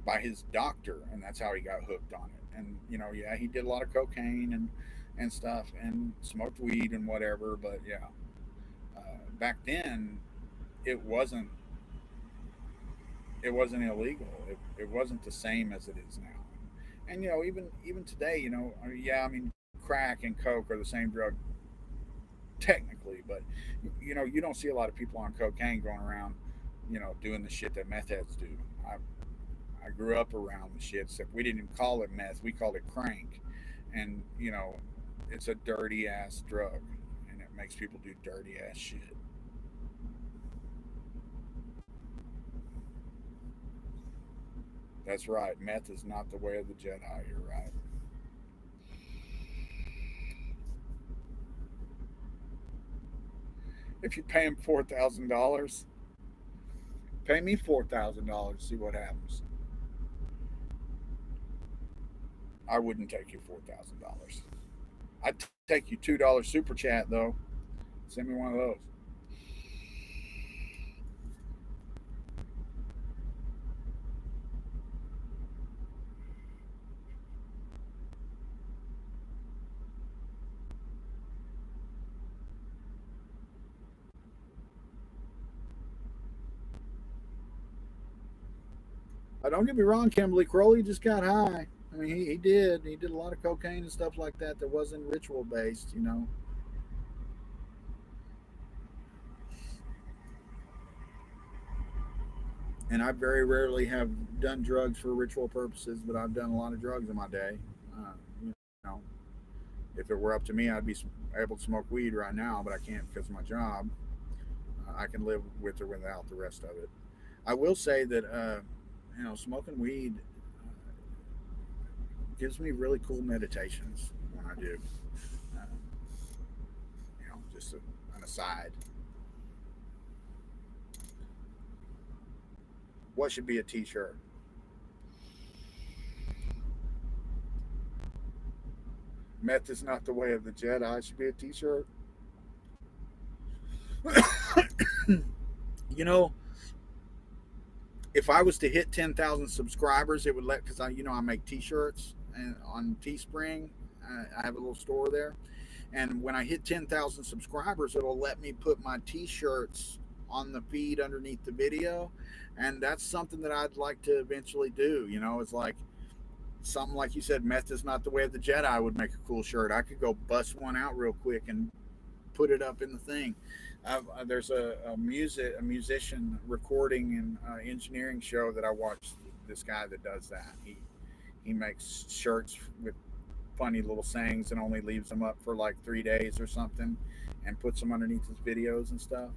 by his doctor, and that's how he got hooked on it. And yeah, he did a lot of cocaine and stuff, and smoked weed and whatever. But yeah, back then it wasn't it wasn't illegal. It wasn't the same as it is now. And even today, yeah, I mean, crack and coke are the same drug technically, but you don't see a lot of people on cocaine going around, doing the shit that meth heads do. I grew up around the shit, except we didn't call it meth, we called it crank, and it's a dirty ass drug, and it makes people do dirty ass shit. That's right, meth is not the way of the Jedi. You're right. If you pay him $4,000, pay me $4,000. See what happens. I wouldn't take you $4,000. I'd take you $2 super chat though. Send me one of those. Don't get me wrong, Kimberly Crowley just got high. I mean, he did. He did a lot of cocaine and stuff like that wasn't ritual based. And I very rarely have done drugs for ritual purposes, but I've done a lot of drugs in my day. You know, if it were up to me, I'd be able to smoke weed right now, but I can't because of my job. I can live with or without the rest of it. I will say that smoking weed gives me really cool meditations when I do. Uh, just an aside. What should be a T-shirt? Meth is not the way of the Jedi should be a T-shirt. you know, if I was to hit 10,000 subscribers, it would let because I make T-shirts and on Teespring. I have a little store there, and when I hit 10,000 subscribers, it'll let me put my T-shirts on the feed underneath the video, and that's something that I'd like to eventually do. It's like something like you said, meth is not the way of the Jedi would make a cool shirt. I could go bust one out real quick and put it up in the thing. There's a musician recording and engineering show that I watched. This guy that does that. He makes shirts with funny little sayings and only leaves them up for like 3 days or something, and puts them underneath his videos and stuff.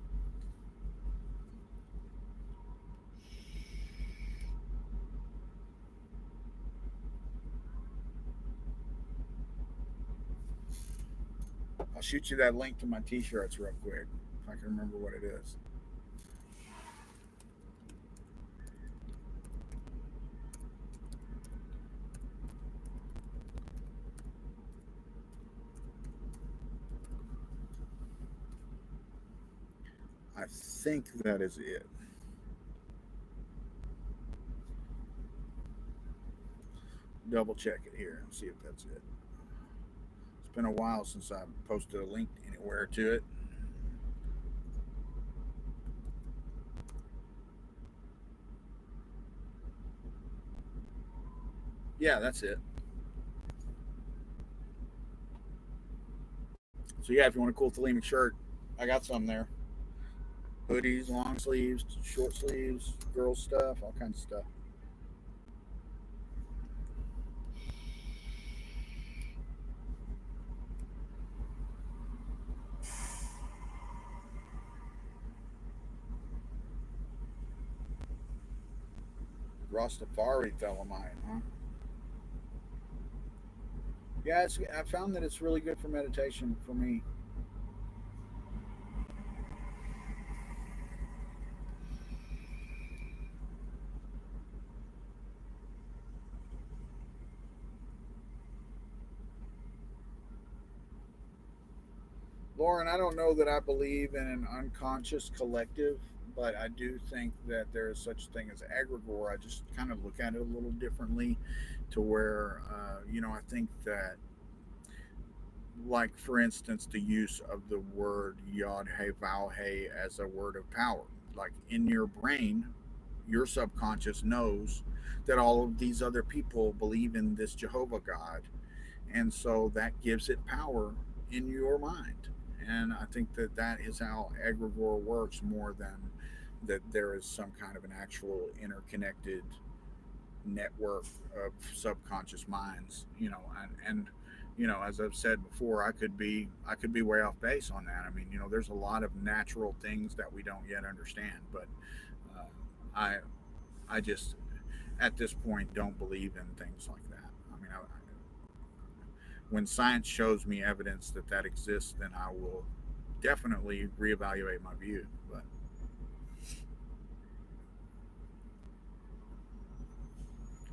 I'll shoot you that link to my T-shirts real quick if I can remember what it is. I think that is it. double check it here and see if that's it. It's been a while since I posted a link anywhere to it. Yeah, that's it. So yeah, if you want a cool Thelemic shirt, I got some there. Hoodies, long sleeves, short sleeves, girl stuff, all kinds of stuff. Rastafari Thelemite, huh? Yeah, I found that it's really good for meditation for me. Lauren, I don't know that I believe in an unconscious collective, but I do think that there is such a thing as egregore. I just kind of look at it a little differently, to where, I think that, like for instance, the use of the word yod hey vowel hey as a word of power. Like in your brain, your subconscious knows that all of these other people believe in this Jehovah God, and so that gives it power in your mind. And I think that that is how egregore works, more than that there is some kind of an actual interconnected network of subconscious minds, and as I've said before, I could be way off base on that. I mean, there's a lot of natural things that we don't yet understand, but uh, I I just at this point don't believe in things like that. I mean, when science shows me evidence that that exists, then I will definitely reevaluate my view. But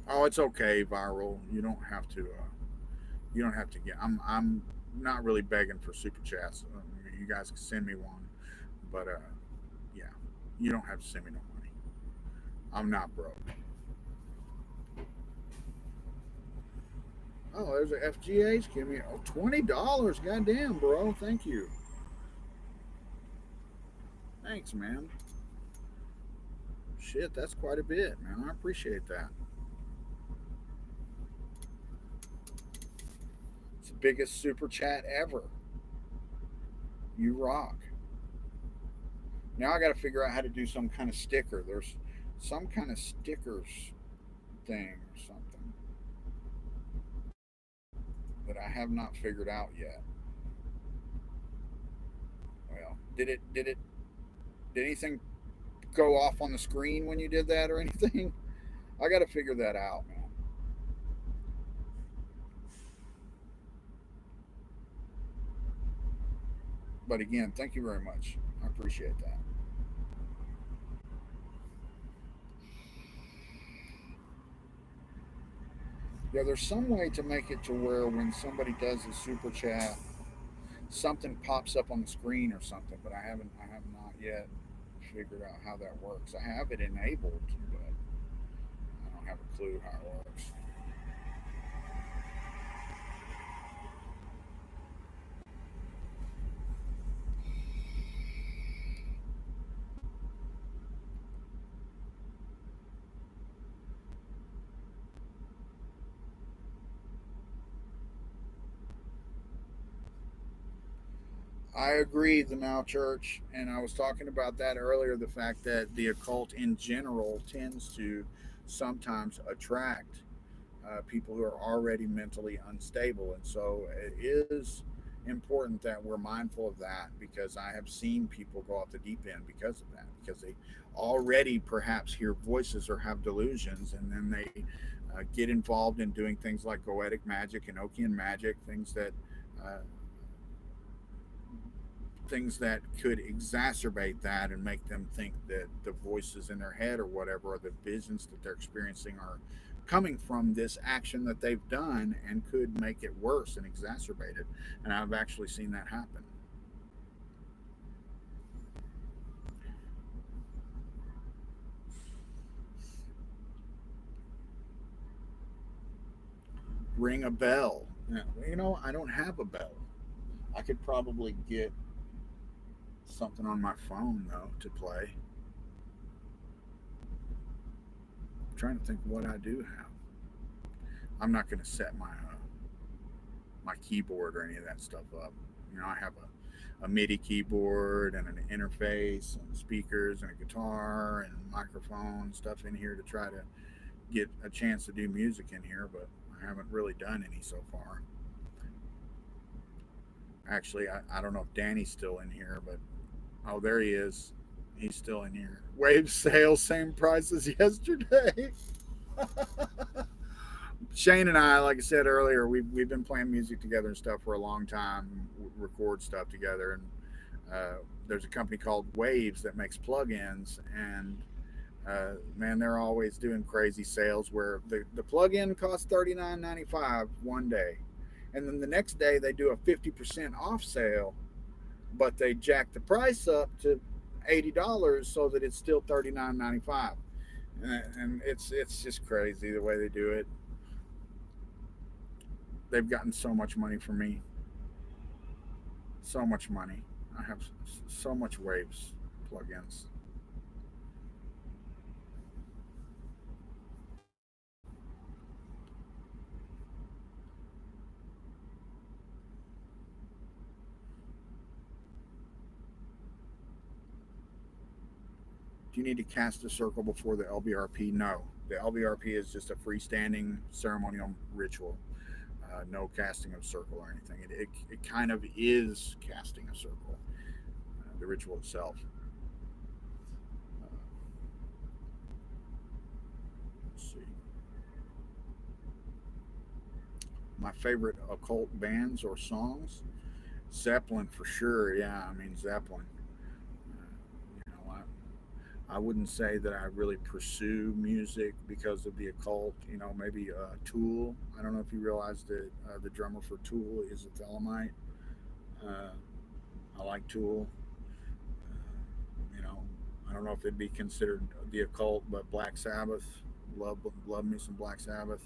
oh, it's okay, viral. You don't have to get. I'm not really begging for super chats. You guys can send me one, but yeah, you don't have to send me no money. I'm not broke. Oh, there's a FGH. Give me $20. Goddamn, bro. Thank you. Thanks, man. Shit, that's quite a bit, man. I appreciate that. It's the biggest super chat ever. You rock. Now I got to figure out how to do some kind of sticker. There's some kind of stickers thing or something that I have not figured out yet. Well, did anything go off on the screen when you did that or anything? I got to figure that out, man. But again, thank you very much. I appreciate that. Yeah, there's some way to make it to where when somebody does a super chat, something pops up on the screen or something, but I have not yet figured out how that works. I have it enabled, but I don't have a clue how it works. I agree, the Now Church, and I was talking about that earlier. The fact that the occult in general tends to sometimes attract people who are already mentally unstable, and so it is important that we're mindful of that, because I have seen people go off the deep end because of that, because they already perhaps hear voices or have delusions, and then they get involved in doing things like goetic magic and Okian magic, uh, things that could exacerbate that and make them think that the voices in their head or whatever, or the visions that they're experiencing, are coming from this action that they've done, and could make it worse and exacerbate it. And I've actually seen that happen. ring a bell. You know, I don't have a bell. I could probably get something on my phone though to play. I'm trying to think what I do have. I'm not going to set my keyboard or any of that stuff up. You know, I have a MIDI keyboard and an interface and speakers and a guitar and microphone stuff in here to try to get a chance to do music in here, but I haven't really done any so far. Actually, I don't know if Danny's still in here, but oh, there he is. He's still in here. Wave sale, same price as yesterday. Shane and I, like I said earlier, we've been playing music together and stuff for a long time, record stuff together, and there's a company called Waves that makes plugins, and man, they're always doing crazy sales where the plug-in costs $39.95 one day, and then the next day they do a 50% off sale, but they jack the price up to $80 so that it's still $39.95, and it's just crazy the way they do it. They've gotten so much money from me, so much money. I have so much Waves plugins. Do you need to cast a circle before the LBRP? No. The LBRP is just a freestanding ceremonial ritual. No casting of circle or anything. It kind of is casting a circle, the ritual itself. Uh, let's see. My favorite occult bands or songs? Zeppelin for sure. Yeah, I mean, Zeppelin. You know, I wouldn't say that I really pursue music because of the occult. You know, maybe Tool. I don't know if you realize that the drummer for Tool is a Thelemite. Uh, I like Tool. You know, I don't know if it'd be considered the occult, but Black Sabbath. Love me some Black Sabbath.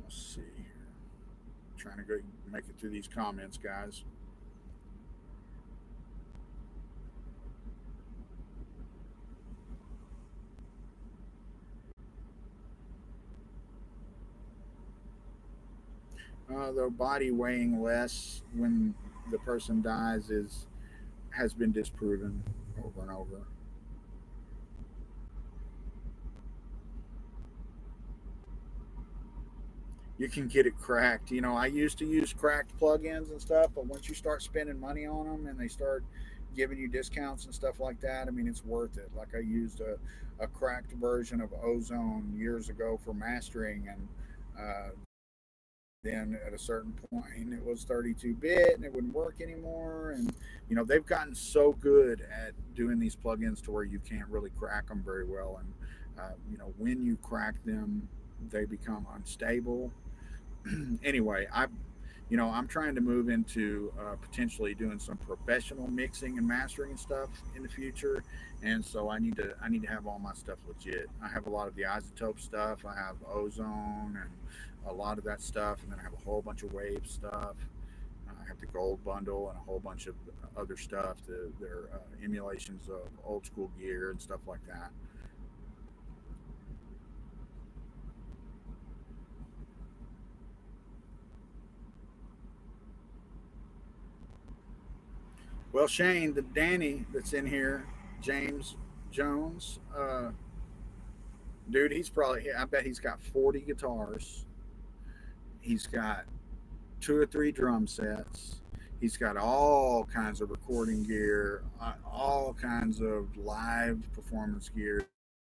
Let's see here. Trying to go make it through these comments, guys. The body weighing less when the person dies is has been disproven over and over. You can get it cracked. You know, I used to use cracked plugins and stuff, but once you start spending money on them and they start giving you discounts and stuff like that, I mean, it's worth it. Like I used a cracked version of Ozone years ago for mastering, and then at a certain point it was 32-bit and it wouldn't work anymore. And you know, they've gotten so good at doing these plugins to where you can't really crack them very well. And you know, when you crack them, they become unstable. Anyway, I'm trying to move into potentially doing some professional mixing and mastering and stuff in the future, and so I need to have all my stuff legit. I have a lot of the isotope stuff. I have ozone and a lot of that stuff, and then I have a whole bunch of wave stuff. I have the gold bundle and a whole bunch of other stuff. They're emulations of old school gear and stuff like that. Well, Shane, the Danny that's in here, James Jones, dude, he's probably, I bet he's got 40 guitars. He's got two or three drum sets. He's got all kinds of recording gear, all kinds of live performance gear.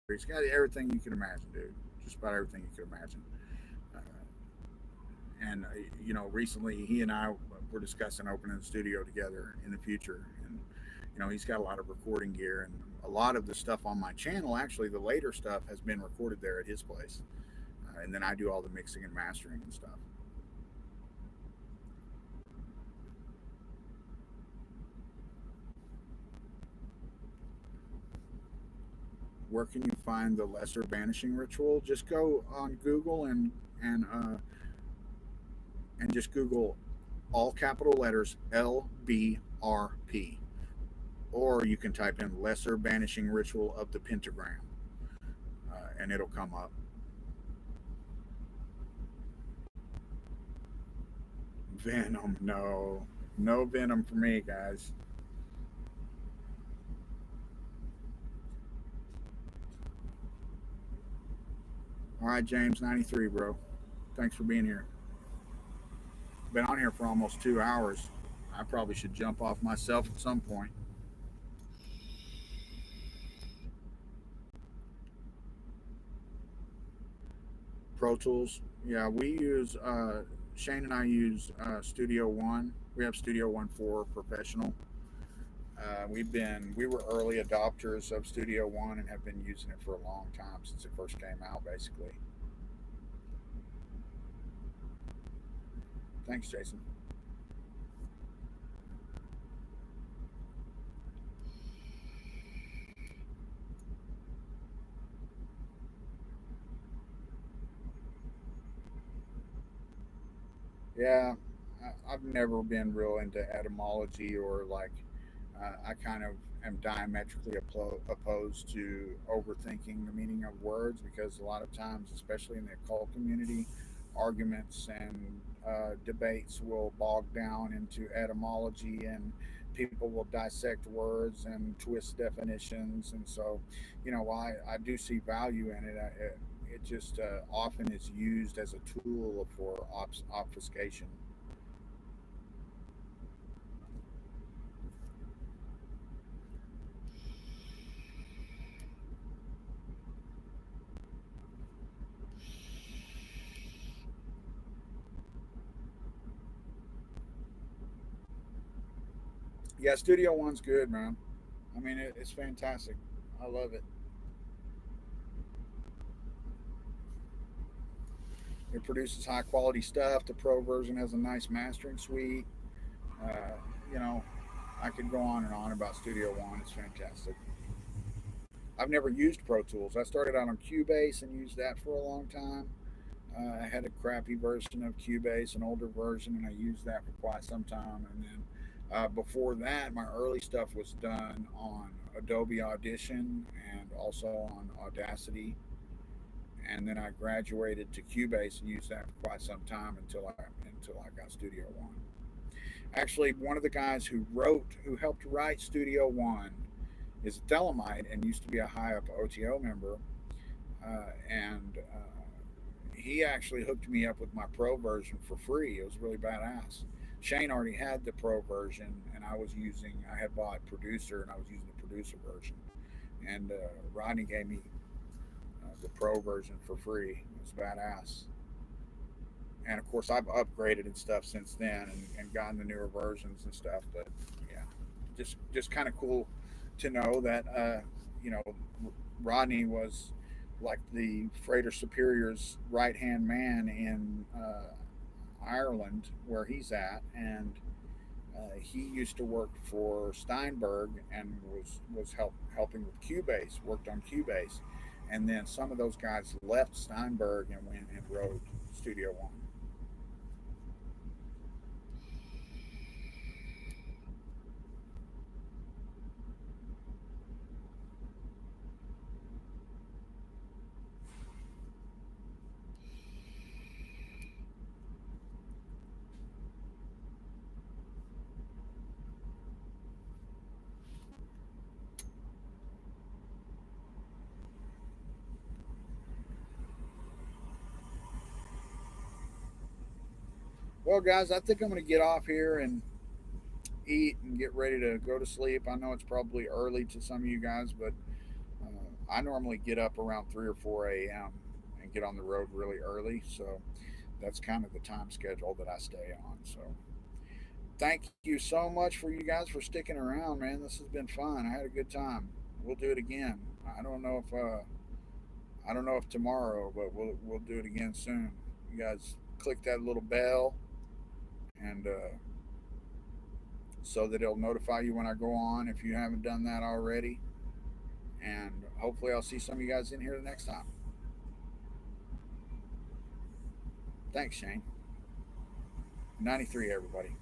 He's got everything you can imagine, dude. Just about everything you can imagine. Uh, and you know, recently he and I were discussing opening a studio together in the future, and you know, he's got a lot of recording gear, and a lot of the stuff on my channel, actually the later stuff, has been recorded there at his place, and then I do all the mixing and mastering and stuff. Where can you find the lesser banishing ritual? Just go on Google and just Google all capital letters LBRP, or you can type in lesser banishing ritual of the pentagram, and it'll come up. Venom, no, no venom for me, guys. All right, James, 93, bro. Thanks for being here. Been on here for almost 2 hours. I probably should jump off myself at some point. Pro Tools. Yeah, we use Shane and I use Studio One. We have Studio One for professional. We were early adopters of Studio One and have been using it for a long time since it first came out, basically. Thanks, Jason. Yeah, I've never been real into etymology or like I kind of am diametrically opposed to overthinking the meaning of words because a lot of times, especially in the occult community, arguments and debates will bog down into etymology and people will dissect words and twist definitions. And so, I do see value in it. It just often is used as a tool for obfuscation. Yeah, Studio One's good, man. I mean, it's fantastic. I love it. It produces high quality stuff. The Pro version has a nice mastering suite. Uh, you know, I could go on and on about Studio One. It's fantastic. I've never used Pro Tools. I started out on Cubase and used that for a long time. I had a crappy version of Cubase, an older version, and I used that for quite some time. And then before that, my early stuff was done on Adobe Audition and also on Audacity. And then I graduated to Cubase and used that for quite some time until I got Studio One. Actually, one of the guys who helped write Studio One is a Thelemite and used to be a high up OTO member, and he actually hooked me up with my pro version for free. It was really badass. Shane already had the pro version, and I had bought producer, and I was using the producer version. And Rodney gave me the pro version for free. It was badass. And of course, I've upgraded and stuff since then, and gotten the newer versions and stuff. But yeah, just kind of cool to know that you know Rodney was like the freighter superior's right hand man in Ireland, where he's at, and he used to work for Steinberg and was helping with Cubase, worked on Cubase, and then some of those guys left Steinberg and went and wrote Studio One. Well, guys, I think I'm going to get off here and eat and get ready to go to sleep. I know it's probably early to some of you guys, but I normally get up around 3 or 4 a.m. and get on the road really early. So that's kind of the time schedule that I stay on. So thank you so much for you guys for sticking around, man. This has been fun. I had a good time. We'll do it again. I don't know if tomorrow, but we'll do it again soon. You guys click that little bell and so that it'll notify you when I go on if you haven't done that already. And hopefully, I'll see some of you guys in here the next time. Thanks, Shane. 93, everybody.